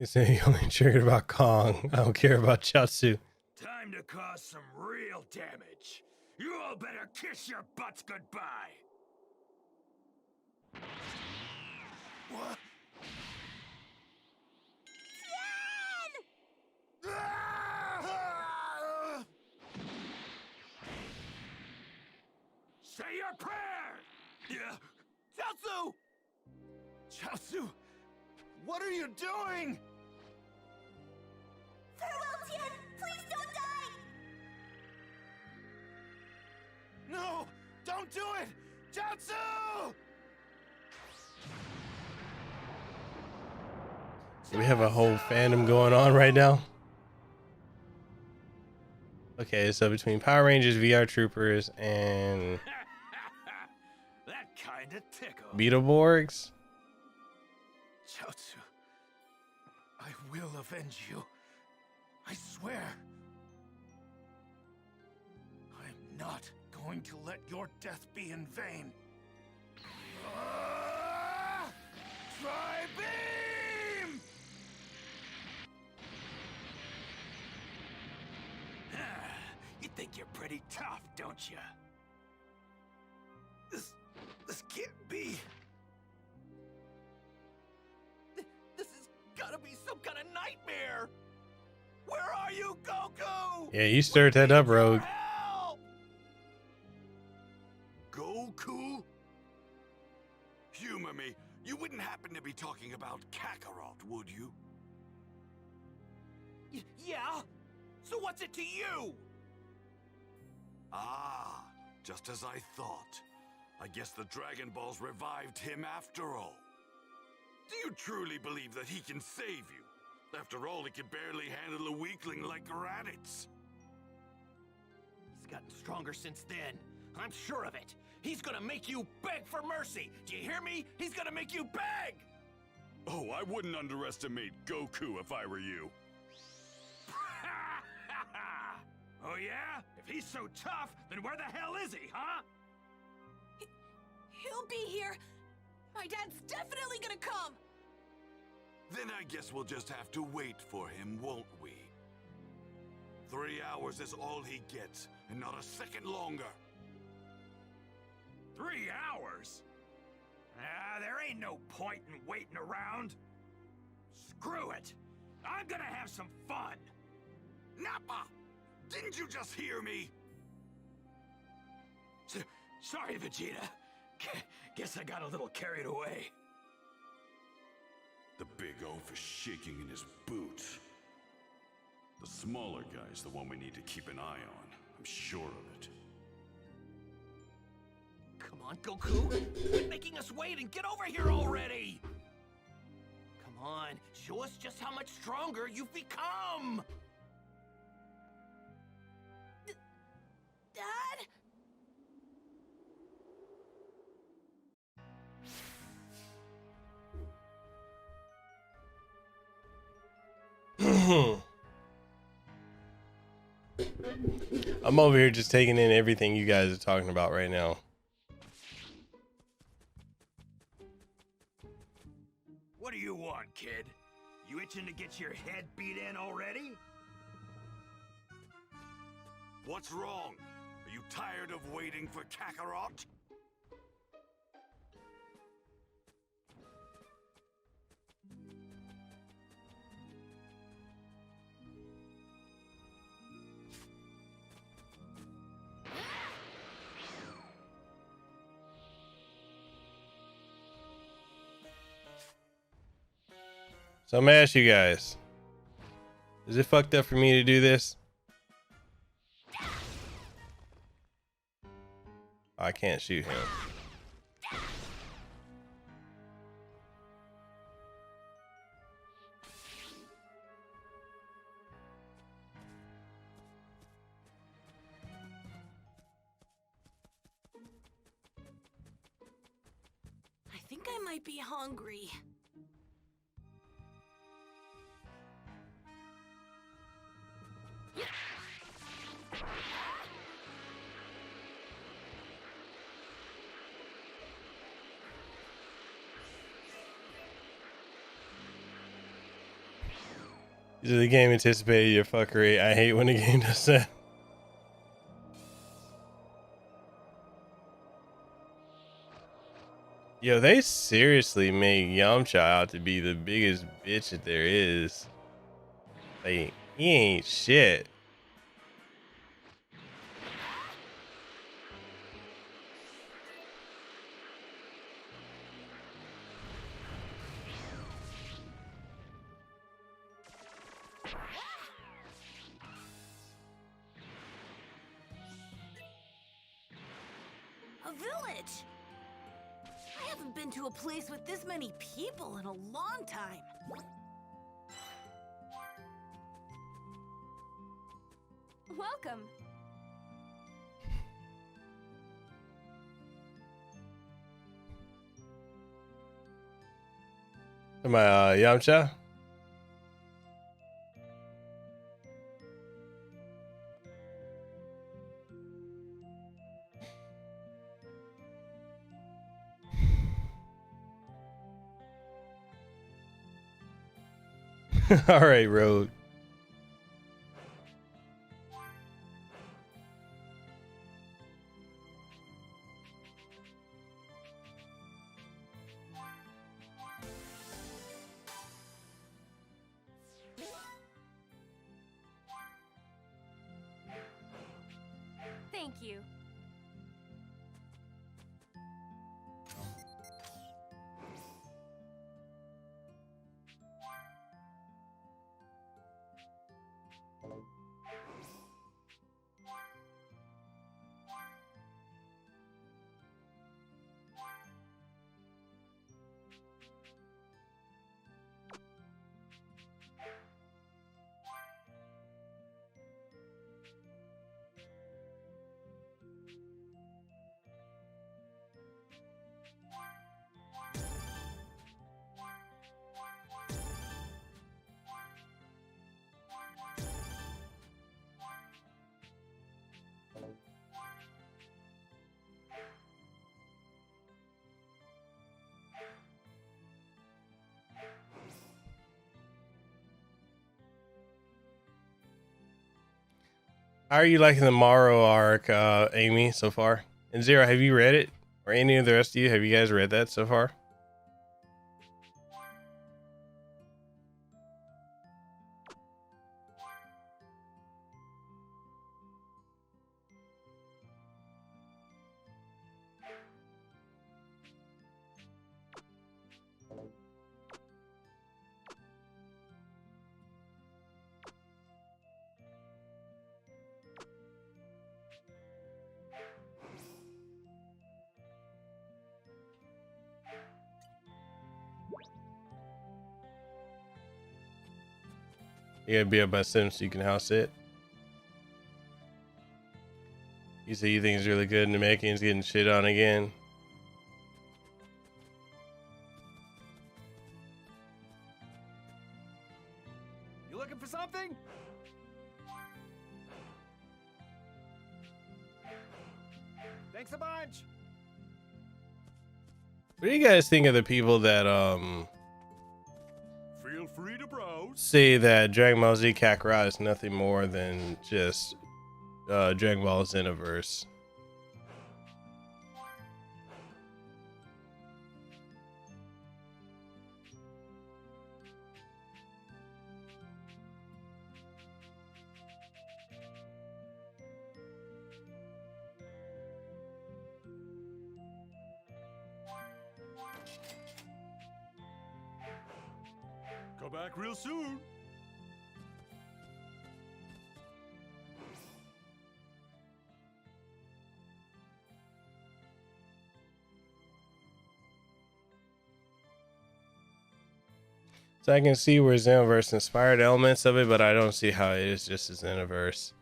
You say you only triggered about Kong. I don't care about Chasu. Time to cause some real damage. You all better kiss your butts goodbye. What? Say your prayer! Yeah. Chaozu! Chasu, what are you doing? Farewell, Tien! Please don't die! No, don't do it! Chasu! We have a whole fandom going on right now. Okay, so between Power Rangers, VR Troopers, and That kinda tickles. Beetleborgs. Chaozu, I will avenge you. I swear. I'm not going to let your death be in vain. Tri-beam! You think you're pretty tough, don't you? be? This has gotta be some kind of nightmare! Where are you, Goku? Yeah, you stirred that up, Rogue. Help! Goku? Humor me. You wouldn't happen to be talking about Kakarot, would you? Yeah? So what's it to you? Ah, just as I thought. I guess the Dragon Balls revived him after all. Do you truly believe that he can save you? After all, he can barely handle a weakling like Raditz. He's gotten stronger since then. I'm sure of it. He's gonna make you beg for mercy. Do you hear me? He's gonna make you beg! Oh, I wouldn't underestimate Goku if I were you. Oh yeah? If he's so tough, then where the hell is he, huh? He'll be here. My dad's definitely gonna come. Then I guess we'll just have to wait for him, won't we? 3 hours is all he gets, and not a second longer. 3 hours? Ah, there ain't no point in waiting around. Screw it. I'm gonna have some fun. Nappa! Didn't you just hear me? Sorry, Vegeta. Guess I got a little carried away. The big oaf is shaking in his boots. The smaller guy's the one we need to keep an eye on. I'm sure of it. Come on, Goku! Quit making us wait and get over here already! Come on, show us just how much stronger you've become! Dad? I'm over here just taking in everything you guys are talking about right now. What do you want, kid? You itching to get your head beat in already? What's wrong? Are you tired of waiting for Kakarot? So I'm gonna ask you guys, is it fucked up for me to do this? I can't shoot him. I think I might be hungry. The game anticipated your fuckery. I hate when a game does that. Yo, they seriously make Yamcha out to be the biggest bitch that there is. Like, he ain't shit. A village! I haven't been to a place with this many people in a long time. Welcome. Am I Yamcha? All right, Road. you. How are you liking the Morrow arc, Amy, so far? And Zero, have you read it? Or any of the rest of you? Have you guys read that so far? You gotta be up by 7 so you can house it. You say you think it's really good and the Namekian's getting shit on again. You looking for something? Thanks a bunch. What do you guys think of the people that Feel free to browse. say that Dragon Ball Z Kakarot is nothing more than just Dragon Ball Xenoverse? Go back real soon. So I can see where Xenoverse inspired elements of it, but I don't see how it is just a Xenoverse.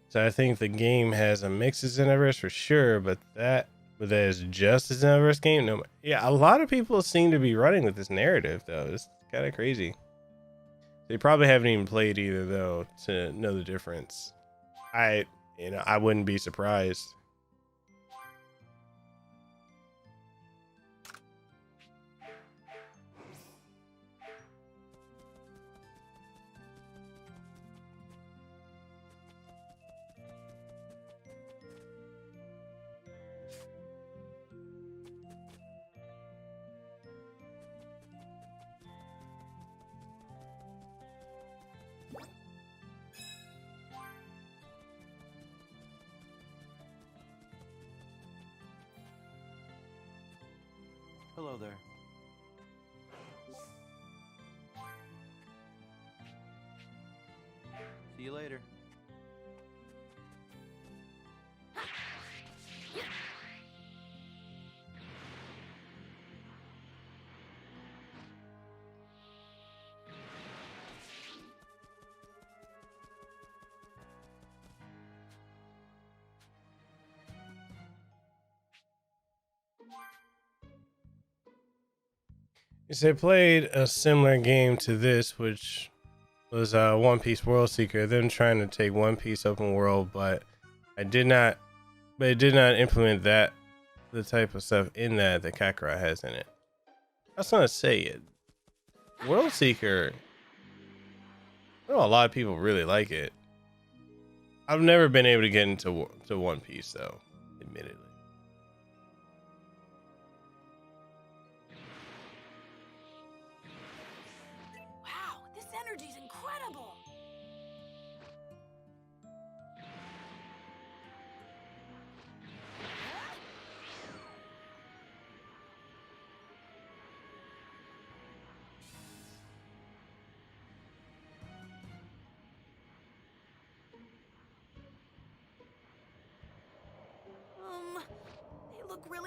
So I think the game has a mix of Xenoverse for sure, but that is just a Xenoverse game. No, yeah, a lot of people seem to be running with this narrative though. It's kind of crazy. They probably haven't even played either though to know the difference. I wouldn't be surprised. Hello there. See you later. Yes, I played a similar game to this, which was One Piece World Seeker. Them trying to take One Piece open world, but it did not implement the type of stuff in that Kakarot has in it. I was gonna say it. World Seeker. I know a lot of people really like it. I've never been able to get into One Piece though, admittedly. Wow, this energy's incredible.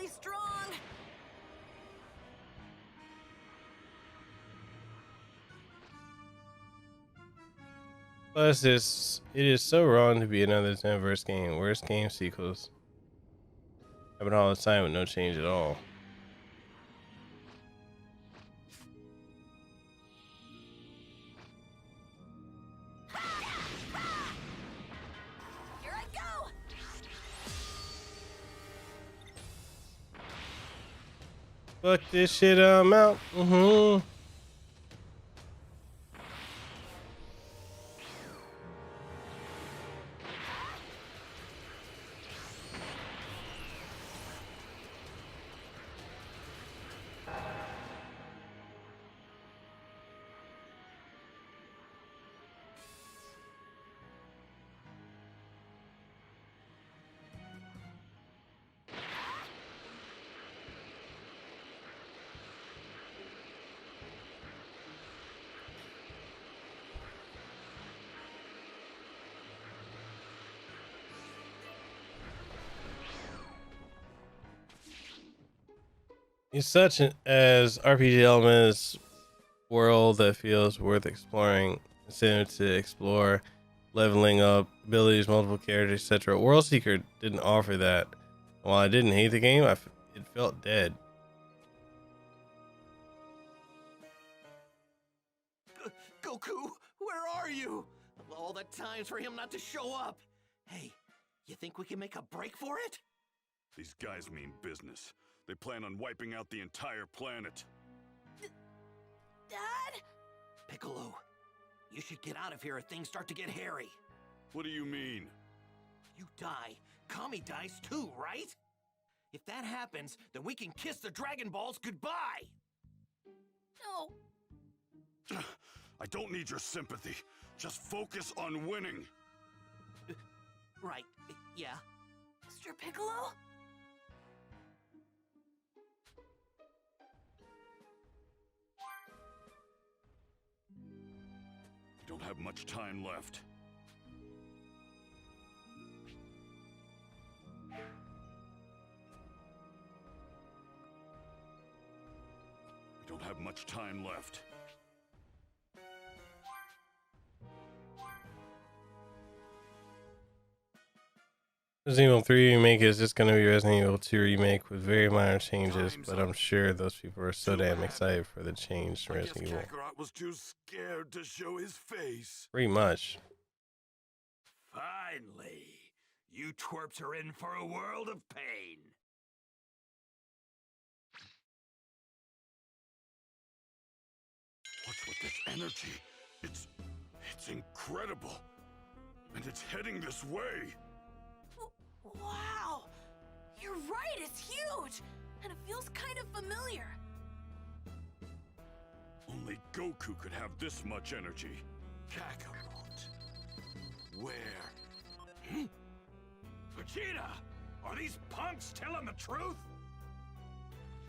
really strong. Plus, it is so wrong to be another 10-verse game. Worst game sequels happen all the time with no change at all. Here I go. Fuck this shit, I'm out. It's such an as RPG elements world that feels worth exploring. Incentive to explore, leveling up, abilities, multiple characters, etc. World Seeker didn't offer that. While I didn't hate the game, it felt dead. Goku, where are you? All the times for him not to show up. Hey, you think we can make a break for it? These guys mean business. They plan on wiping out the entire planet. Dad? Piccolo, you should get out of here if things start to get hairy. What do you mean? You die, Kami dies too, right? If that happens, then we can kiss the Dragon Balls goodbye! No. I don't need your sympathy. Just focus on winning. Right, yeah. Mr. Piccolo? We don't have much time left. We don't have much time left. Resident Evil 3 remake is just going to be Resident Evil 2 remake with very minor changes, but I'm sure those people are so damn excited for the change to Resident Evil. Kakarot was too scared to show his face. Pretty much. Finally, you twerps are in for a world of pain. What's with this energy? It's incredible. And it's heading this way. Wow. You're right, it's huge. And it feels kind of familiar. Only Goku could have this much energy. Kakarot. Where? Vegeta, are these punks telling the truth?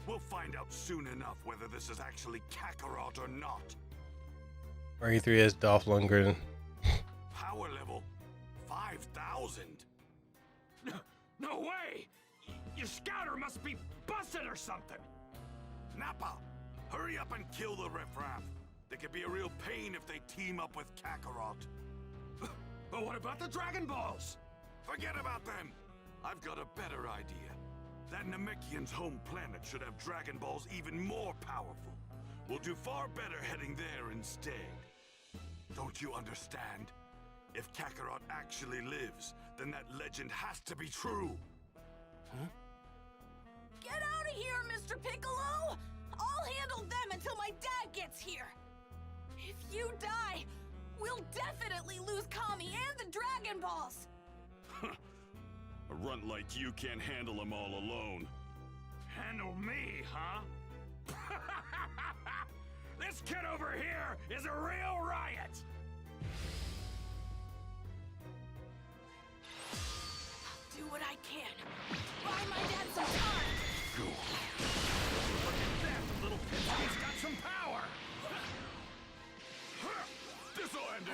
We'll find out soon enough whether this is actually Kakarot or not. RE3 has Dolph Lundgren. Power level 5,000. No way! Your scouter must be busted or something! Nappa, hurry up and kill the riffraff. They could be a real pain if they team up with Kakarot. But what about the Dragon Balls? Forget about them. I've got a better idea. That Namekian's home planet should have Dragon Balls even more powerful. We'll do far better heading there instead. Don't you understand? If Kakarot actually lives, then that legend has to be true. Huh? Get out of here, Mr. Piccolo! I'll handle them until my dad gets here. If you die, we'll definitely lose Kami and the Dragon Balls. A runt like you can't handle them all alone. Handle me, huh? This kid over here is a real riot! I'll do what I can. Buy my dad some time. Go. Look at that, the little pig's got some power! This'll end it.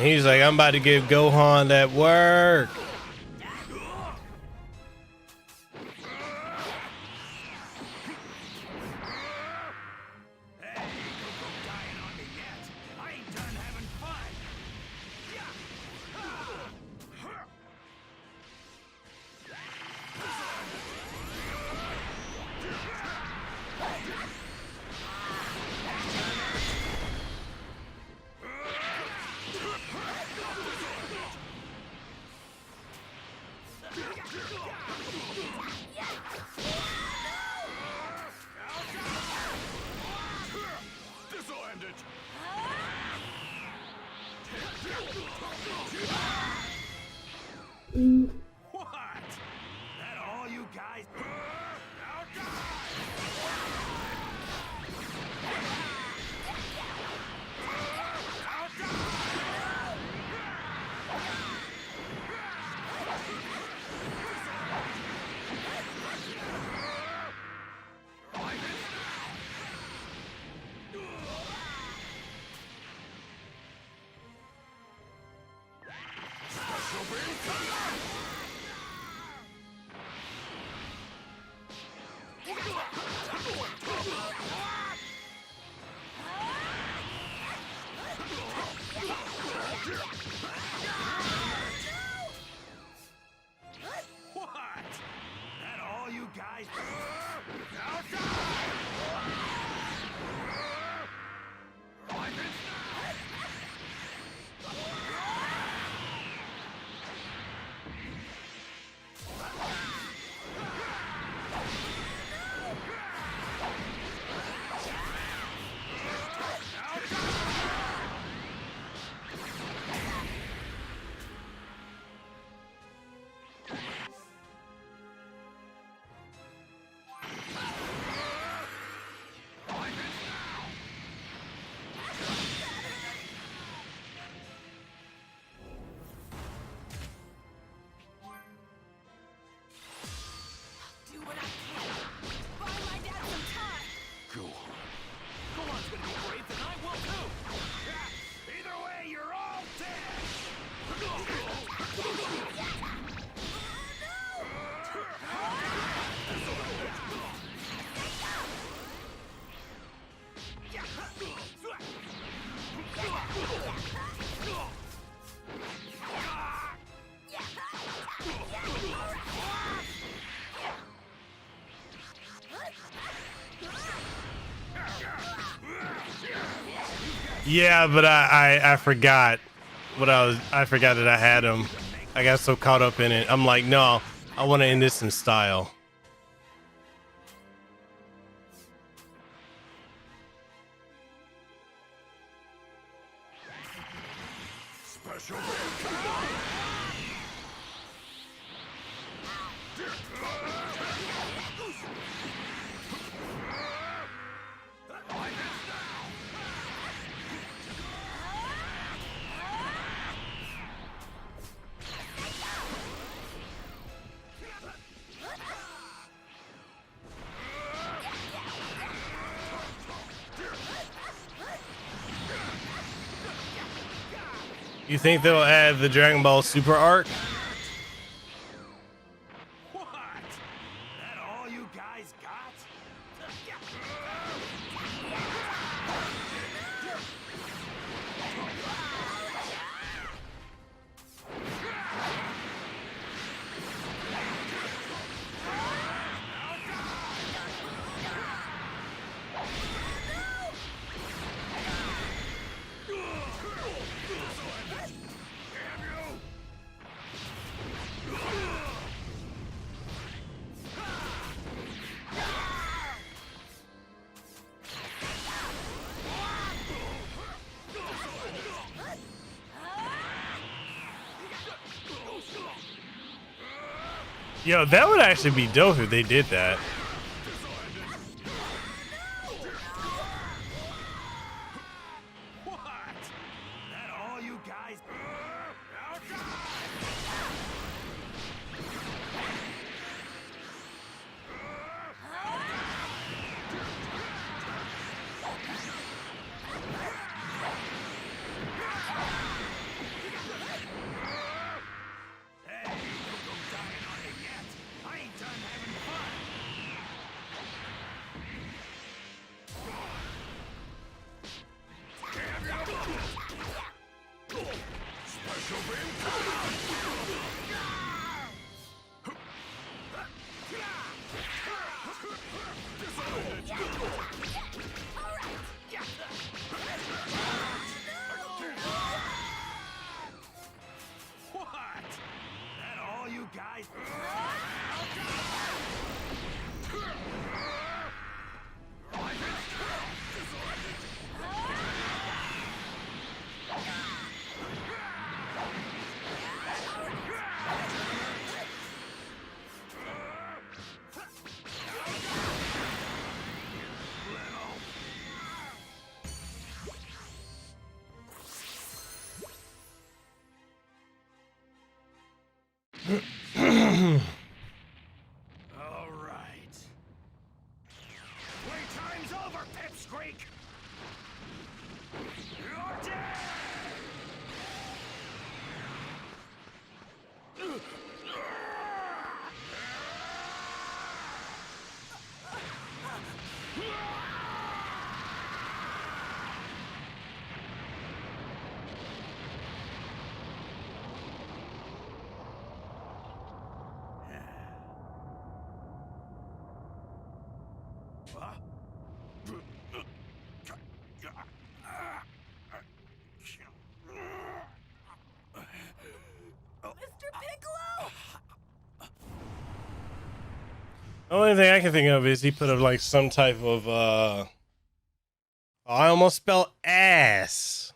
And he's like, I'm about to give Gohan that work. Yeah, but I forgot what I forgot that I had him. I got so caught up in it. I'm like, no, I want to end this in style. Special. You think they'll add the Dragon Ball Super arc? What? That all you guys got? Yo, that would actually be dope if they did that. What? That all you guys? Hey, don't go dying on it yet. I ain't done having fun. Special beam. What? That all you guys? All right. Playtime's over, Pipsqueak. You're dead. Mr. Piccolo! The only thing I can think of is he put up like some type of I almost spelled ass.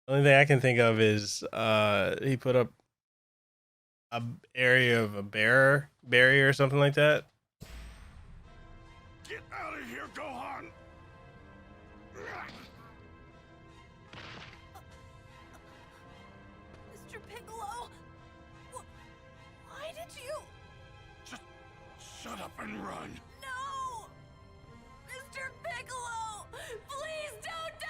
The only thing I can think of is he put up a area of a barrier or something like that. Get out of here, Gohan. Mr. Piccolo! Why did you... Just shut up and run. No! Mr. Piccolo! Please don't die!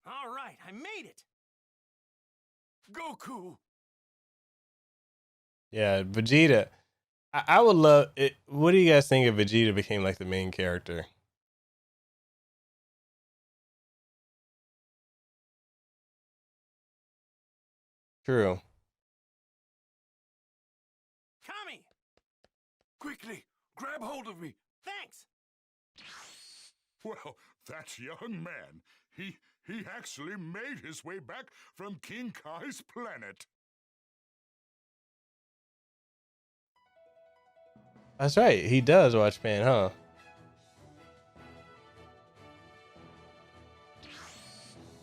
All right, I made it. Goku. Yeah, Vegeta. I would love it. What do you guys think if Vegeta became like the main character? True. Kami, Quickly, grab hold of me. thanks. Well, that young man, he actually made his way back from King Kai's planet. That's right. He does watch Pan, huh?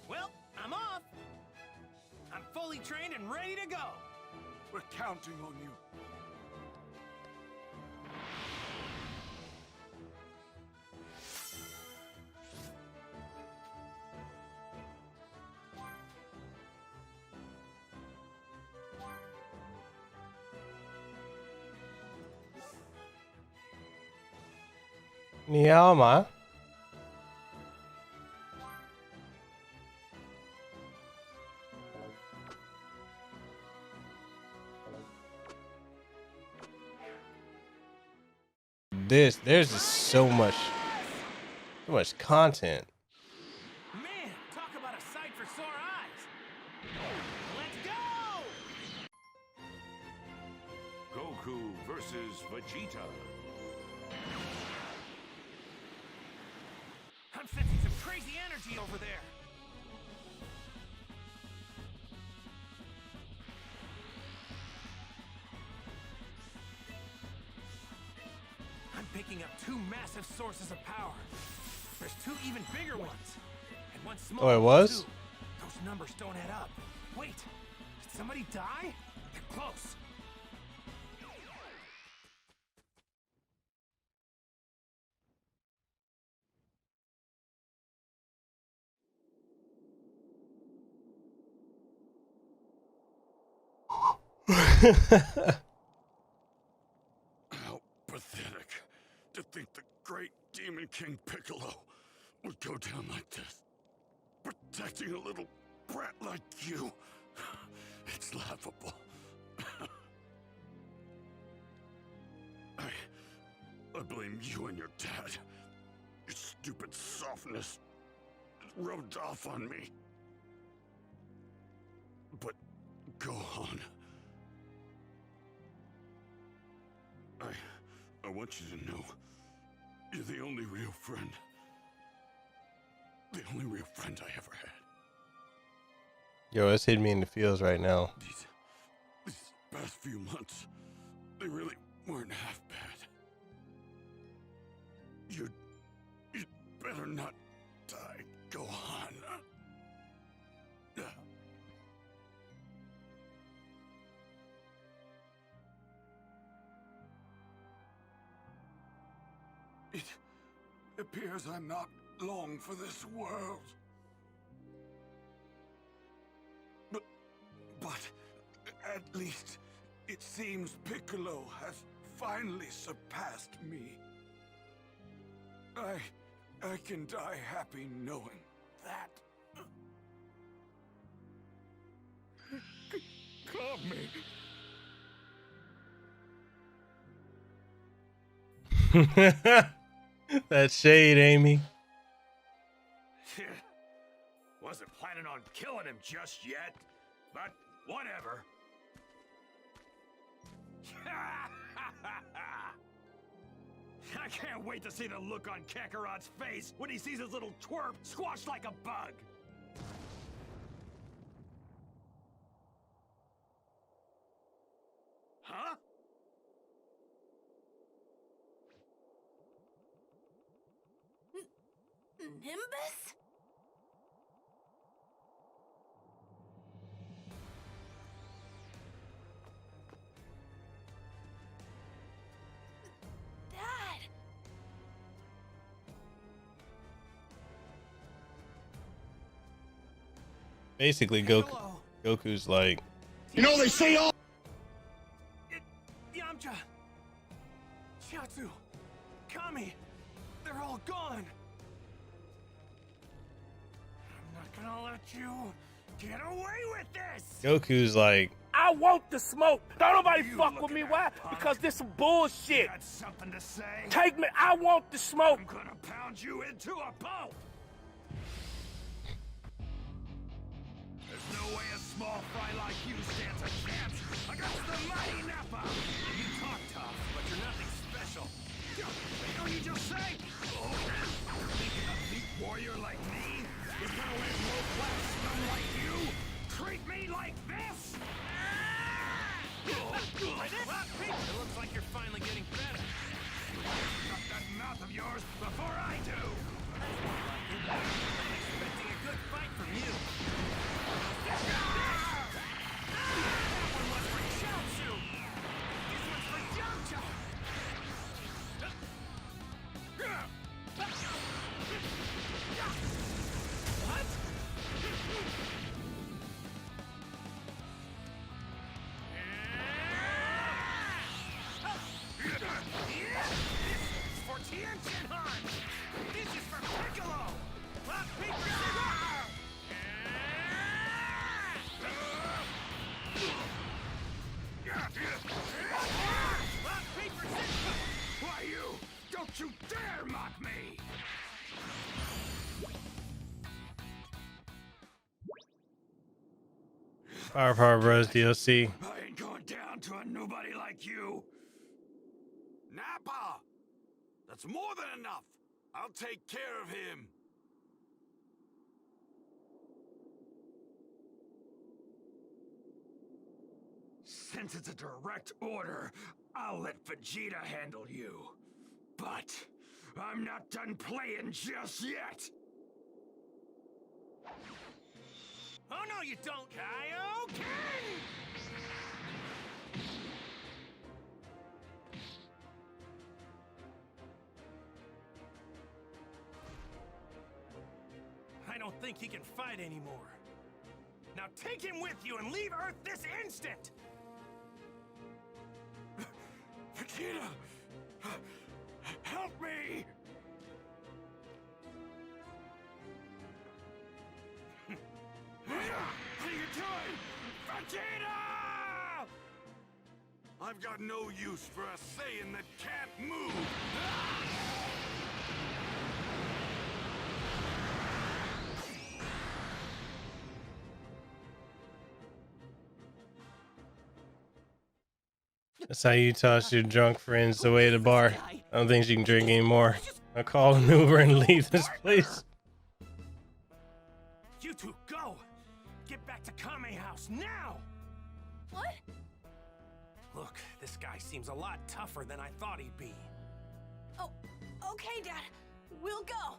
Well, I'm off. I'm fully trained and ready to go. We're counting on you. 你好吗? There's just so much content. Man, talk about a sight for sore eyes. Let's go! Goku versus Vegeta. I'm sensing some crazy energy over there. I'm picking up two massive sources of power. There's two even bigger ones, and one smaller. Oh, it was? Too. Those numbers don't add up. Wait, did somebody die? They're close. How pathetic to think the great Demon King Piccolo would go down like this. Protecting a little brat like you. It's laughable. I blame you and your dad. Your stupid softness rubbed off on me. But go on. I want you to know, you're the only real friend. The only real friend I ever had. Yo, it's hitting me in the feels right now. These past few months, they really weren't half bad. You'd better not die. Go on. It appears I'm not long for this world. But at least it seems Piccolo has finally surpassed me. I can die happy knowing that. Calm me. That shade, Amy. Wasn't planning on killing him just yet, but whatever. I can't wait to see the look on Kakarot's face when he sees his little twerp squashed like a bug. Huh? Nimbus? Dad! Basically, Goku's like, You know they say all. Yamcha, Chiaotzu, Kami, they're all gone. I'm not gonna let you get away with this. Goku's like, I want the smoke. Don't nobody fuck with me. Why? Because this some bullshit. Got something to say? Take me. I want the smoke. I'm gonna pound you into a pulp. There's no way a small fry like you stands a chance against the mighty Nappa. You talk tough, but you're nothing special. You know you just say? Oh, thinking a meat warrior like me is gonna let low-class scum like you treat me like this? Like this? It looks like you're finally getting better. Shut that mouth of yours before I do. I'm expecting a good fight from you. That one was for Chiaotzu. This one's for Yamcha. Power Bros DLC. I ain't going down to a nobody like you. Nappa! That's more than enough. I'll take care of him. Since it's a direct order, I'll let Vegeta handle you. But I'm not done playing just yet. Oh no, you don't, Kaioken! I don't think he can fight anymore. Now take him with you and leave Earth this instant! Vegeta! Help me! What are you doing? Vegeta! I've got no use for a Saiyan that can't move. That's how you toss your drunk friends away at the bar. I don't think you can drink anymore. I'll call an Uber and leave this place. You two, go! Get back to Kame House, now! What? Look, this guy seems a lot tougher than I thought he'd be. Oh, okay, Dad. We'll go.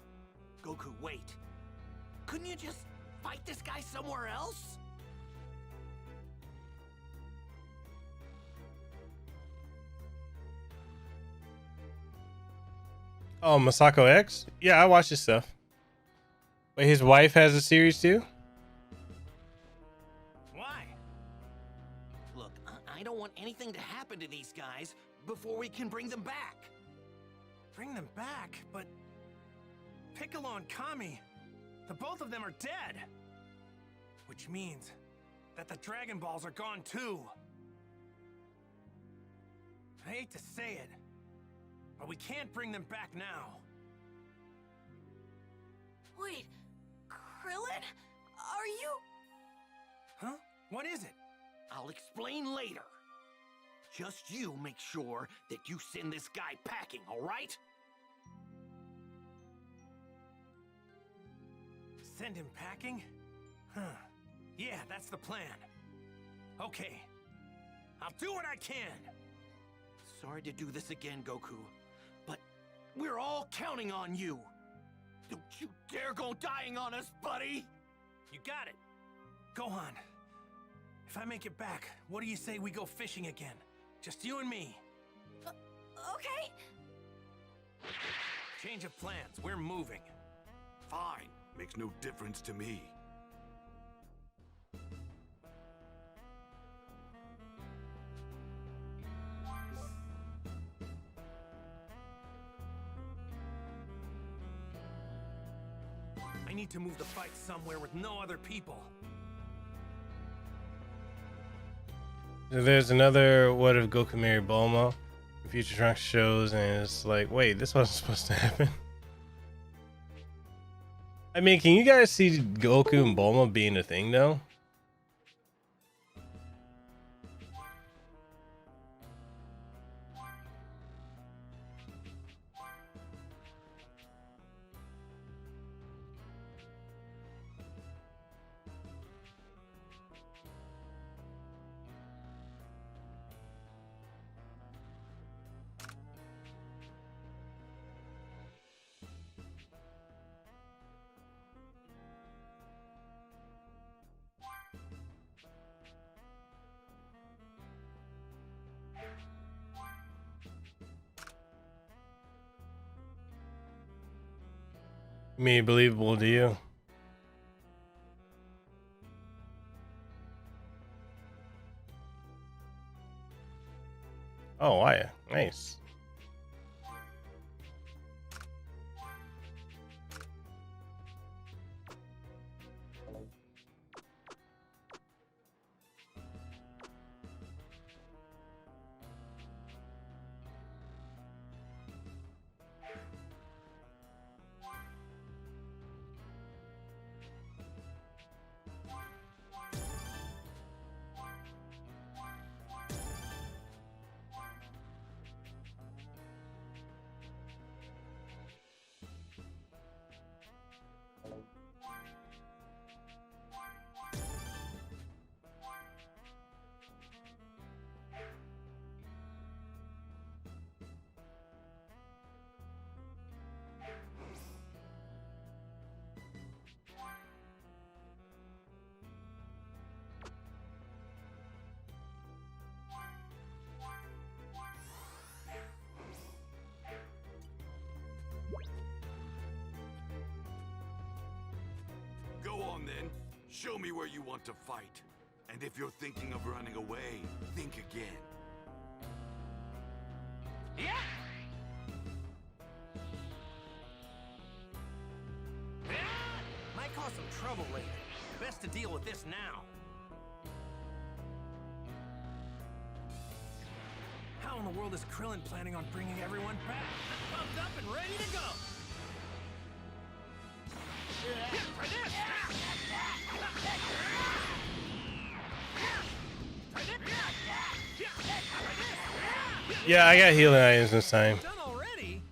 Goku, wait. Couldn't you just fight this guy somewhere else? Oh, Masako X? Yeah, I watch his stuff. Wait, his wife has a series too? Why? Look, I don't want anything to happen to these guys before we can bring them back. Bring them back, but Piccolo and Kami, the both of them are dead. Which means that the Dragon Balls are gone too. I hate to say it, but we can't bring them back now. Wait, Krillin? Are you... Huh? What is it? I'll explain later. Just you make sure that you send this guy packing, all right? Send him packing? Huh. Yeah, that's the plan. Okay. I'll do what I can. Sorry to do this again, Goku, but we're all counting on you. Don't you dare go dying on us, buddy! You got it. Go on. If I make it back, what do you say we go fishing again? Just you and me. Okay. Change of plans. We're moving. Fine. Makes no difference to me. I need to move the fight somewhere with no other people. There's another What If Goku Married Bulma Future Trunks shows, and it's like, wait, this wasn't supposed to happen. I mean, can you guys see Goku and Bulma being a thing though? Me believable to you? Oh, why? Nice. on then. Show me where you want to fight. And if you're thinking of running away, think again. Yeah! Might cause some trouble later. Best to deal with this now. How in the world is Krillin planning on bringing everyone back? Pumped up and ready to go! Try this! Yeah, I got healing items this time. Done already?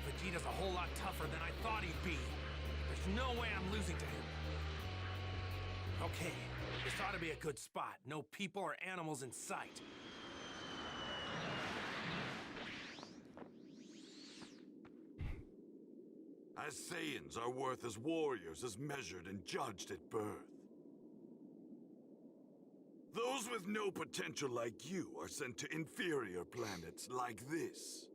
Vegeta's a whole lot tougher than I thought he'd be. There's no way I'm losing to him. Okay, this ought to be a good spot. No people or animals in sight. As Saiyans are worth as warriors as measured and judged at birth. Those with no potential like you are sent to inferior planets like this.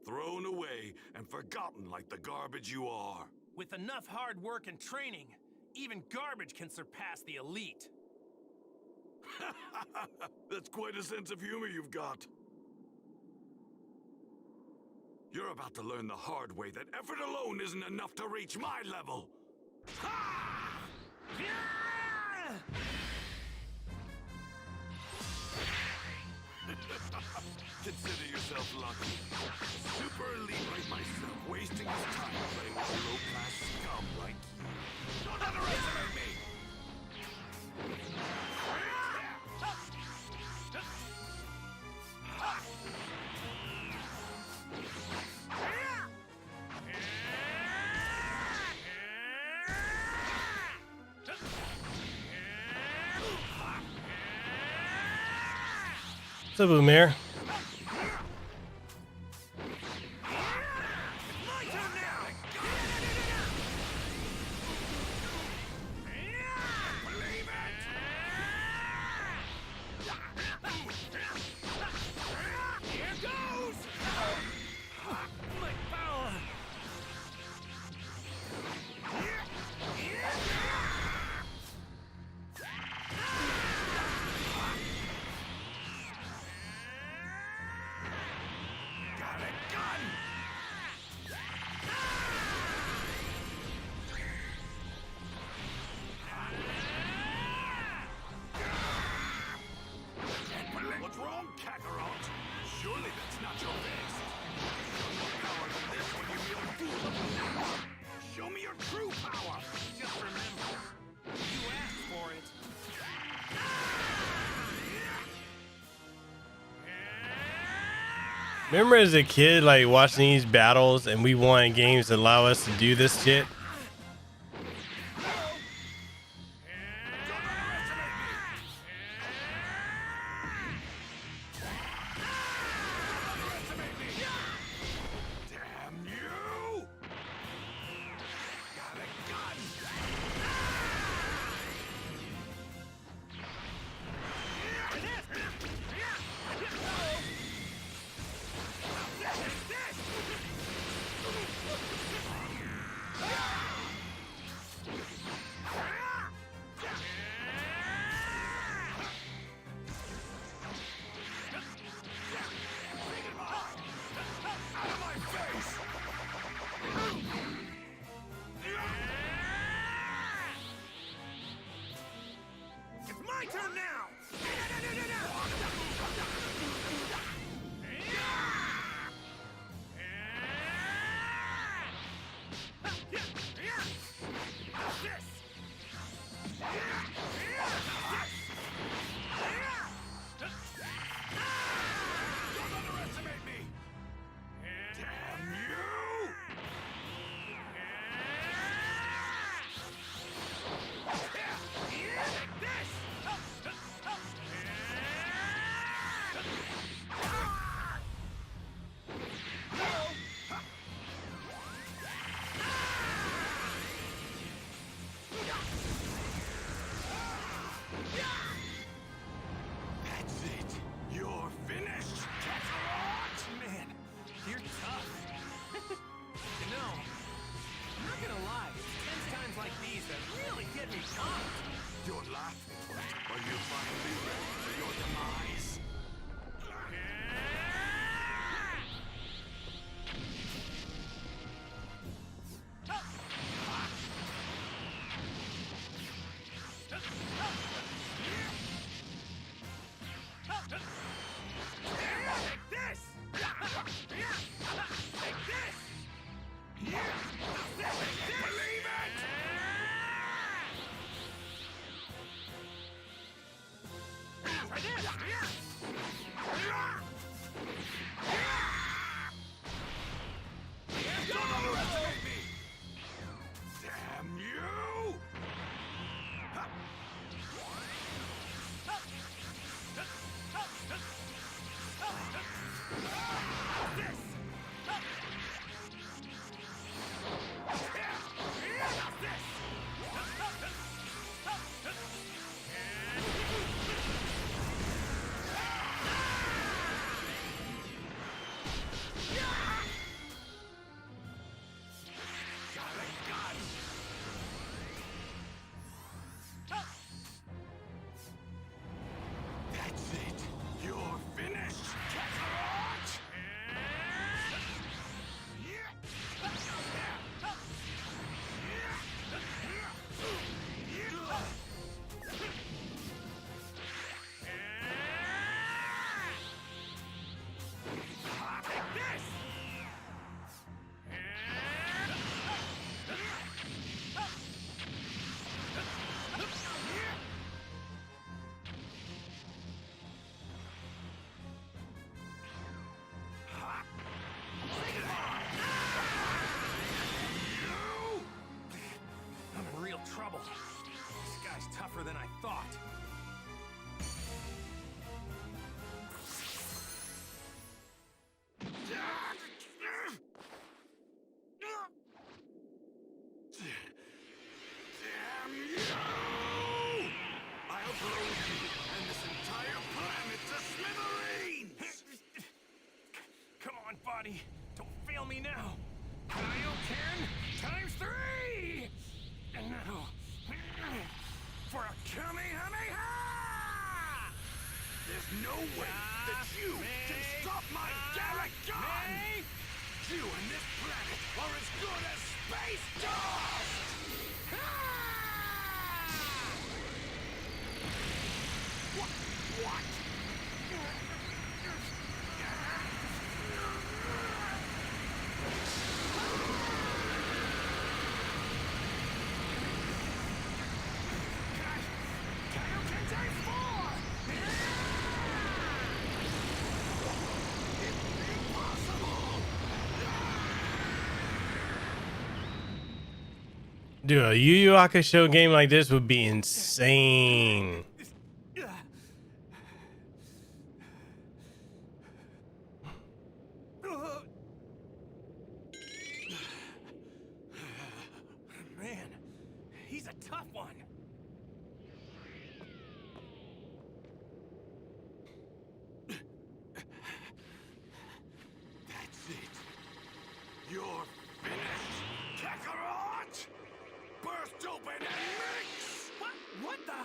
Thrown away and forgotten like the garbage you are. With enough hard work and training, even garbage can surpass the elite. That's quite a sense of humor you've got. You're about to learn the hard way that effort alone isn't enough to reach my level. Ha! Consider yourself lucky. Super elite like myself wasting his time playing with low-class scum like you. Don't underestimate me! What's up, Umair? What's wrong, Kakarot? Surely that's not your best. Show more power than this when you wield a fool of a power. Show me your true power. Just remember, you asked for it. Remember as a kid, like watching these battles, and we wanted games that allow us to do this shit? this! Don't underestimate me! Damn you! That's it. You're finished, Kakarot! I'm in real trouble. This guy's tougher than I thought. Damn you! I'll blow you and this entire planet to smithereens! Come on, buddy. Don't fail me now. Kaioken times 3! And now, for a Kamehameha! There's no way that you can stop my Gallic gun! You and this planet are as good as space dust! What? Kaioken times 4! Impossible! Dude, a Yu Yu Hakusho game like this would be insane. Man, he's a tough one. That's it. You're finished, Kakarot! Burst open and mix! What the?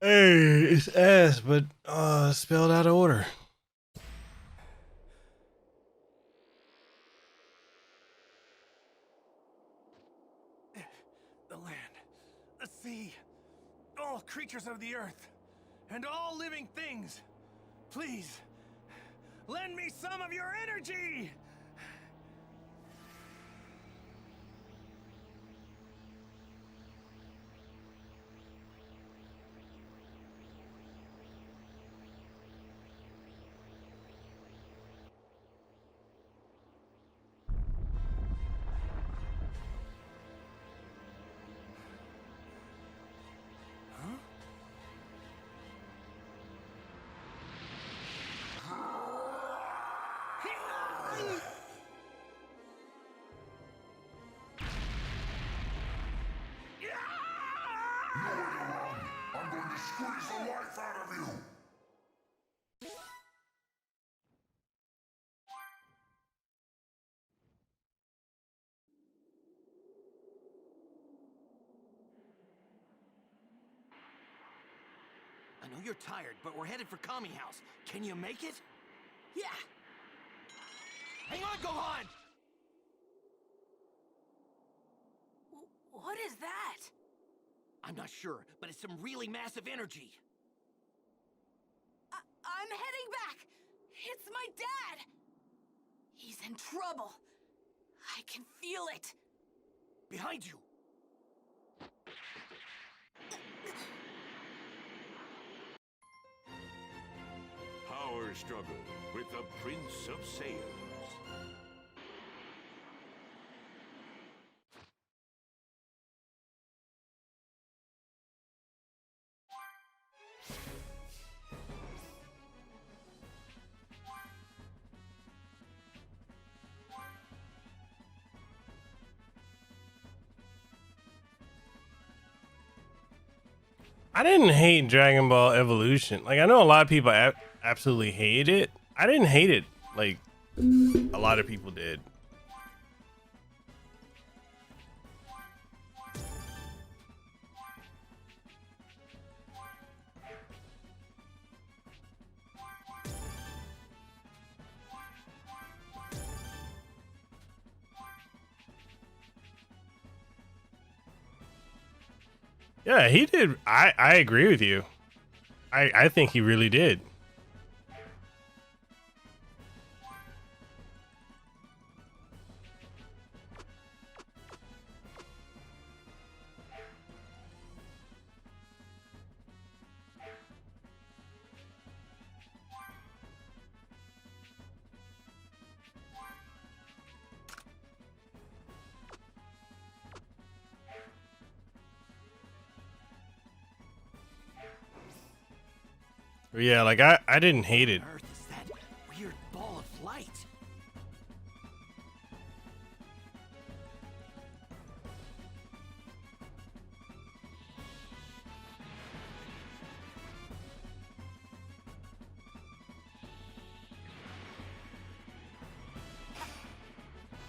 Hey, it's S, but spelled out of order. The land, the sea, all creatures of the earth, and all living things. Please, lend me some of your energy! I'm going to squeeze the life out of you! I know you're tired, but we're headed for Kami House. Can you make it? Yeah. Hang on, Gohan! What is that? I'm not sure, but it's some really massive energy. I'm heading back. It's my dad. He's in trouble. I can feel it. Behind you! Power struggle with the Prince of Saiyans. I didn't hate Dragon Ball Evolution. Like, I know a lot of people absolutely hate it. I didn't hate it like a lot of people did. Yeah, he did. I agree with you. I think he really did. Yeah, like I didn't hate it. What on earth is that weird ball of light?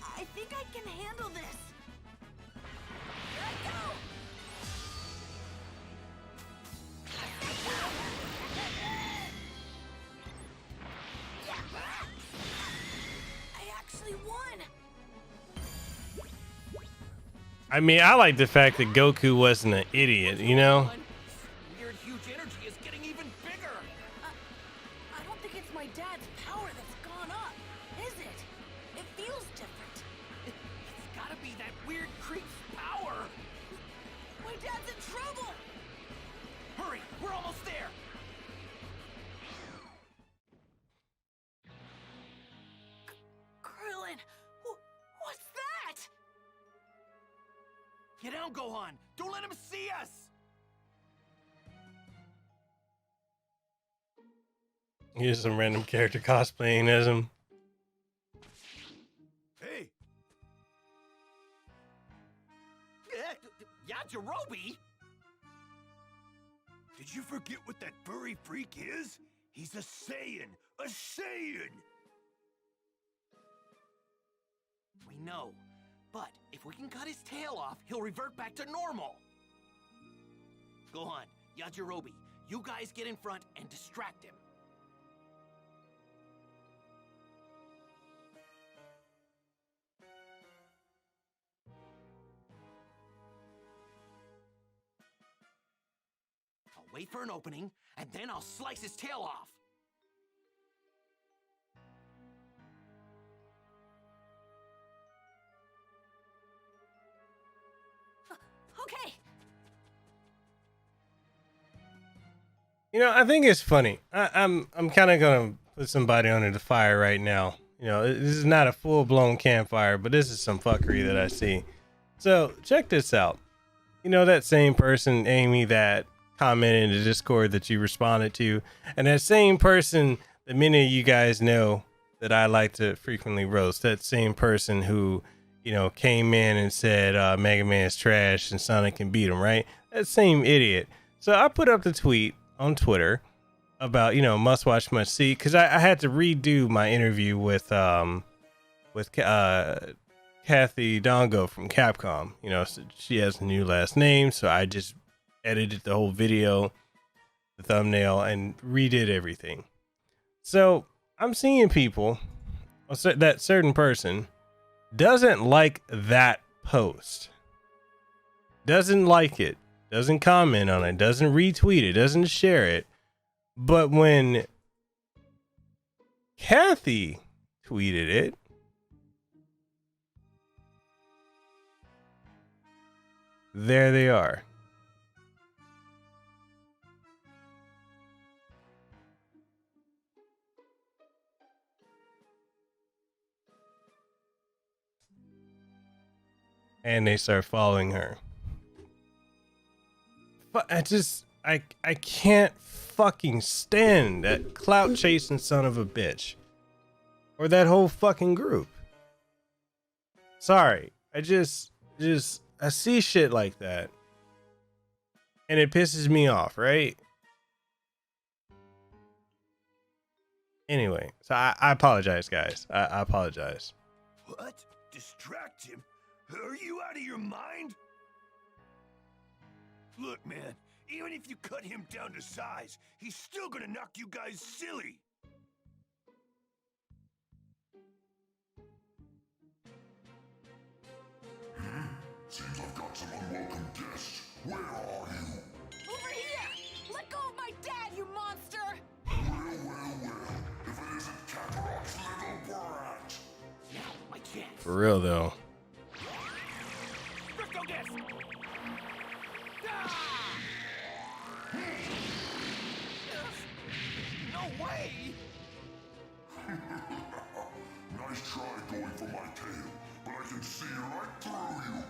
I think I can handle this. Here I go. I actually won. I mean, I like the fact that Goku wasn't an idiot, you know? Weird huge energy is getting even bigger. I don't think it's my dad's power that's gone up, is it? It feels different. It's gotta be that weird creep's power. My dad's in trouble. Hurry, we're almost there. Krillin, what's that? Get down, Gohan. Don't let him see us. Here's some random character cosplaying as him. Hey, Yajirobe? did you forget what that furry freak is? He's a Saiyan! A Saiyan! We know. But if we can cut his tail off, he'll revert back to normal. Gohan, Yajirobe, You guys get in front and distract him. I'll wait for an opening, and then I'll slice his tail off. Okay. You know, I think it's funny. I'm kind of gonna put somebody under the fire right now. You know, this is not a full-blown campfire, but this is some fuckery that I see. So check this out. You know, that same person, Amy, that commented in the Discord that you responded to, and that same person that many of you guys know that I like to frequently roast, that same person who, you know, came in and said Mega Man's trash and Sonic can beat him, right? That same idiot. So I put up the tweet on Twitter about, you know, must watch, must see, because I had to redo my interview with Kathy Dongo from Capcom. You know, so she has a new last name, so I just edited the whole video, the thumbnail, and redid everything. So I'm seeing people, that certain person doesn't like that post, doesn't like it, doesn't comment on it, doesn't retweet it, doesn't share it. But when Kathy tweeted it, there they are. And they start following her. But I can't fucking stand that clout chasing son of a bitch. Or that whole fucking group. Sorry. I see shit like that. And it pisses me off, right? Anyway, so I apologize, guys. I apologize. What? Distract him? Are you out of your mind? Look, man, even if you cut him down to size, he's still gonna knock you guys silly. Seems I've got some unwelcome guests. Where are you? Over here! Let go of my dad, you monster! Well. If it isn't Kakarot's little brat. Now, my chance. For real, though. Crypto disc! No way! Nice try going for my tail, but I can see right through you.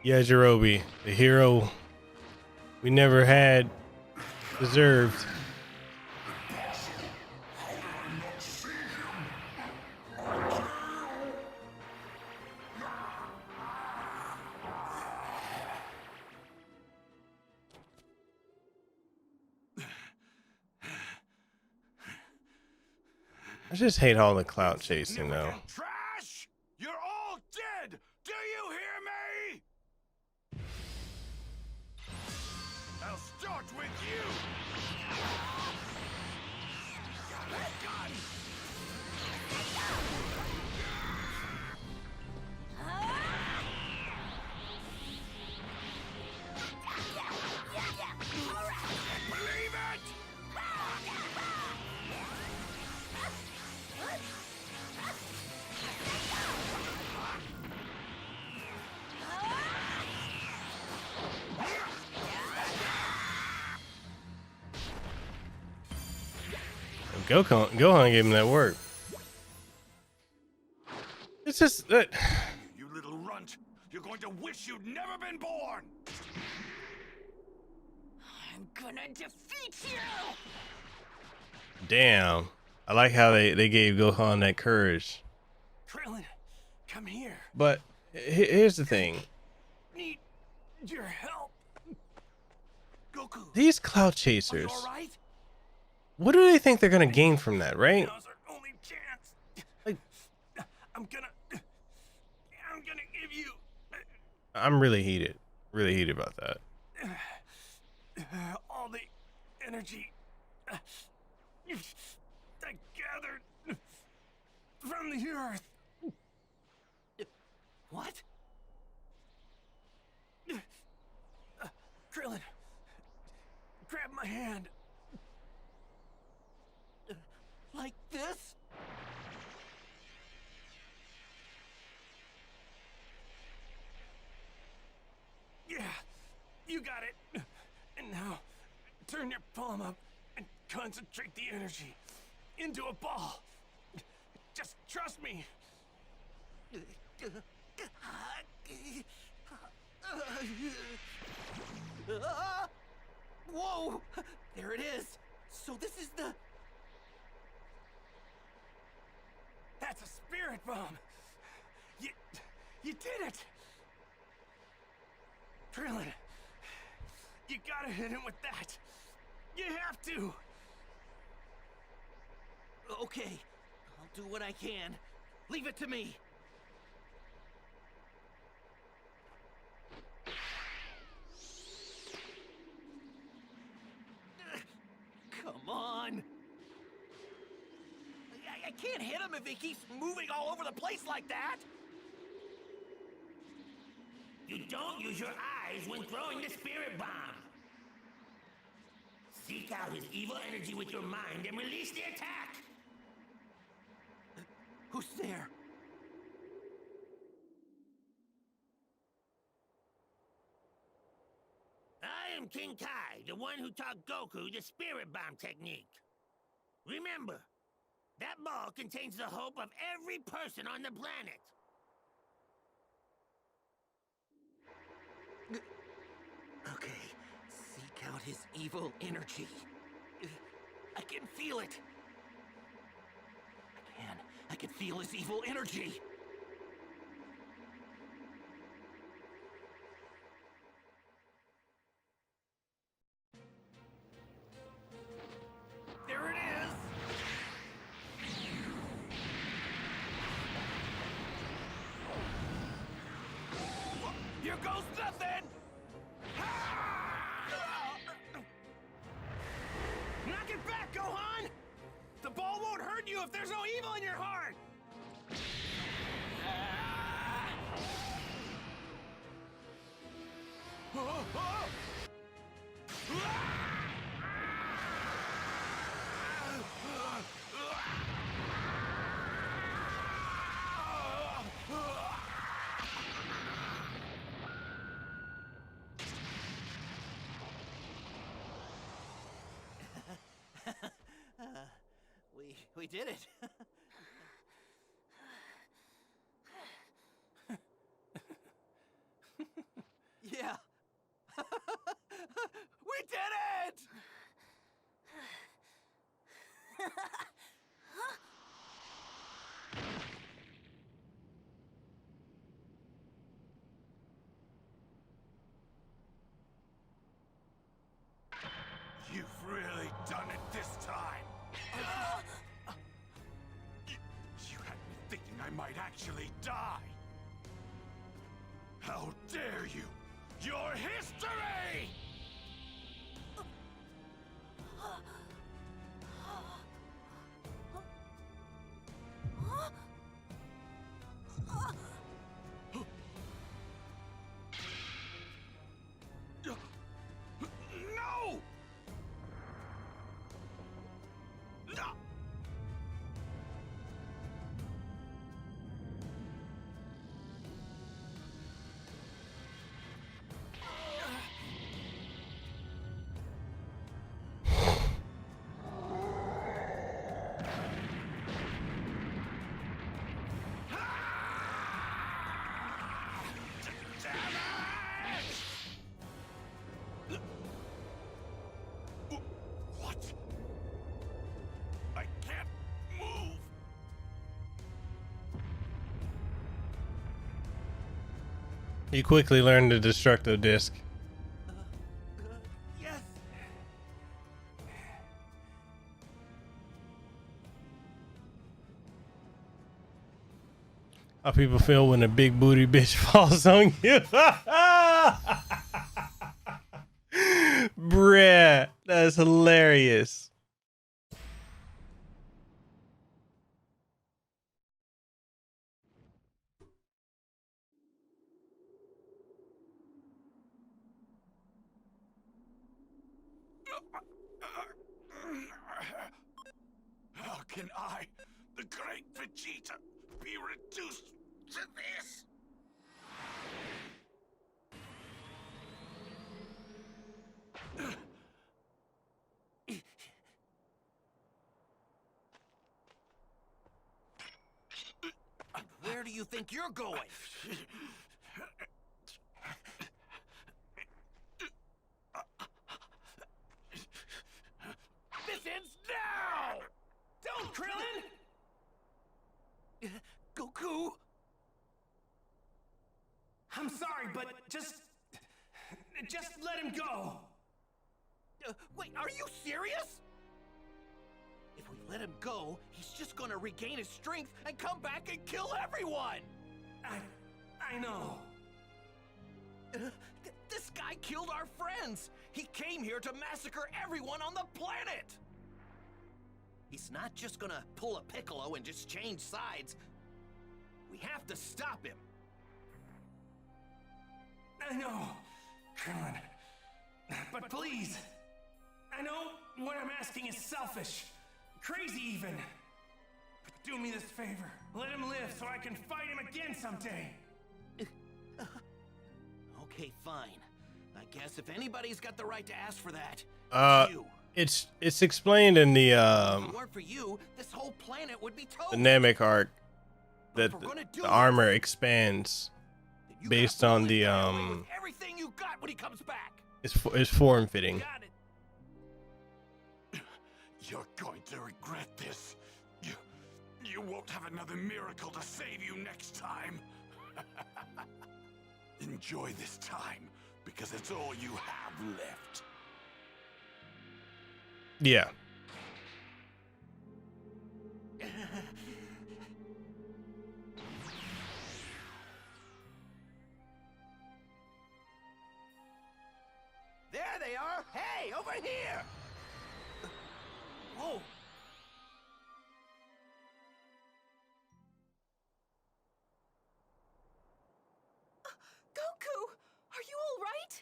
Yajirobe, the hero we never had deserved. I just hate all the clout chasing, though. Trash! You're all dead! Do you hear me? I'll start with you! Believe it! Gohan gave him that work. It's just that. You little runt! You're going to wish you'd never been born! I'm gonna defeat you! Damn. I like how they gave Gohan that courage. Krillin, come here. But here's the thing. Need your help. Goku! These clout Are you chasers, alright? what do they think they're gonna gain from that, right? Now's our only chance. Like- I'm gonna give you I'm really heated about that. all the energy I gathered from the earth. What? Krillin, grab my hand. Like this? Yeah, you got it. And now, turn your palm up and concentrate the energy into a ball. Just trust me. Whoa! There it is! So this is the... That's a spirit bomb. You did it. Krillin, you gotta hit him with that. You have to. Okay, I'll do what I can. Leave it to me. Come on! I can't hit him if he keeps moving all over the place like that! You don't use your eyes when throwing the spirit bomb. Seek out his evil energy with your mind and release the attack. Who's there? I am King Kai, the one who taught Goku the spirit bomb technique. Remember, that ball contains the hope of every person on the planet. Okay, seek out his evil energy. I can feel it. I can feel his evil energy. There it is. Here goes nothing. Knock it back, Gohan! The ball won't hurt you if there's no evil in your heart! We did it. Yeah. We did it! You've really done it this time. You had me thinking I might actually die. How dare you! Your history! No! No! What? I can't move. You quickly learned the destructo disc. Yes. How people feel when a big booty bitch falls on you. Bruh, that's hilarious. How can I, the great Vegeta, be reduced to this? Where do you think you're going? This ends now! Don't, Krillin! Goku? I'm sorry, but just let him go. Wait, are you serious? If we let him go, he's just gonna regain his strength and come back and kill everyone! I know. This guy killed our friends! He came here to massacre everyone on the planet! He's not just gonna pull a Piccolo and just change sides. We have to stop him. I know, Krillin. But please, I know what I'm asking is selfish. Crazy even. But do me this favor. Let him live so I can fight him again someday. Okay, fine. I guess if anybody's got the right to ask for that, it's you. It's explained in the If it weren't for you, this whole planet would be toast. the Namek arc that the armor expands based on the everything you got when he comes back. it's form fitting. Got it. You're going to regret this. You won't have another miracle to save you next time. Enjoy this time, because it's all you have left. Yeah. There they are. Hey, over here. Whoa. Goku, are you all right?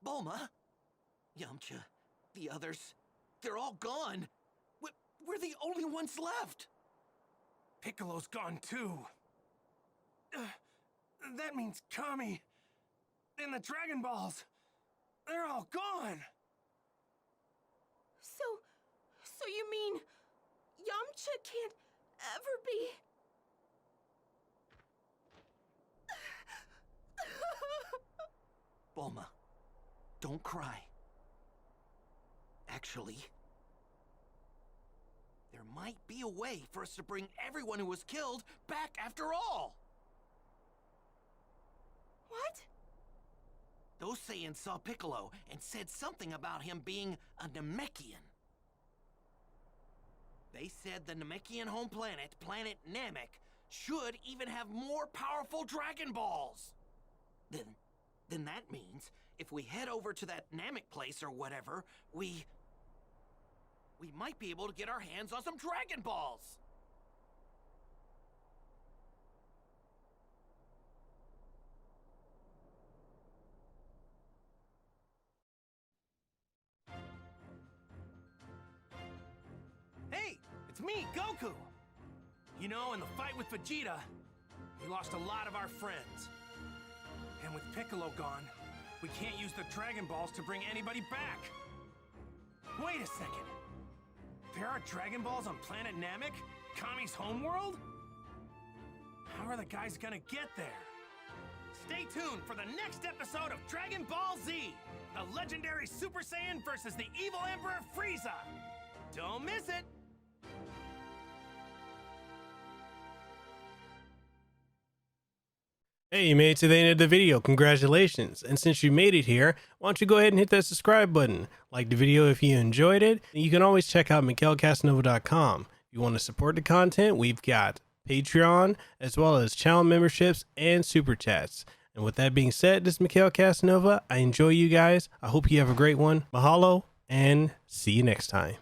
Bulma, Yamcha, the others, they're all gone. We're the only ones left. Piccolo's gone too. That means Kami and the Dragon Balls, they're all gone. So you mean Yamcha can't ever be... Bulma, don't cry. Actually, there might be a way for us to bring everyone who was killed back after all. What? Those Saiyans saw Piccolo and said something about him being a Namekian. They said the Namekian home planet, Planet Namek, should even have more powerful Dragon Balls. Then that means if we head over to that Namek place or whatever, we might be able to get our hands on some Dragon Balls. Hey, it's me, Goku! You know, in the fight with Vegeta, we lost a lot of our friends. And with Piccolo gone, we can't use the Dragon Balls to bring anybody back. Wait a second. There are Dragon Balls on planet Namek? Kami's homeworld? How are the guys gonna get there? Stay tuned for the next episode of Dragon Ball Z! The legendary Super Saiyan versus the evil Emperor Frieza! Don't miss it! Hey, you made it to the end of the video. Congratulations. And since you made it here, why don't you go ahead and hit that subscribe button. Like the video if you enjoyed it. And you can always check out MikelCasanova.com. If you want to support the content, we've got Patreon, as well as channel memberships and super chats. And with that being said, this is Mekel Kasanova. I enjoy you guys. I hope you have a great one. Mahalo, and see you next time.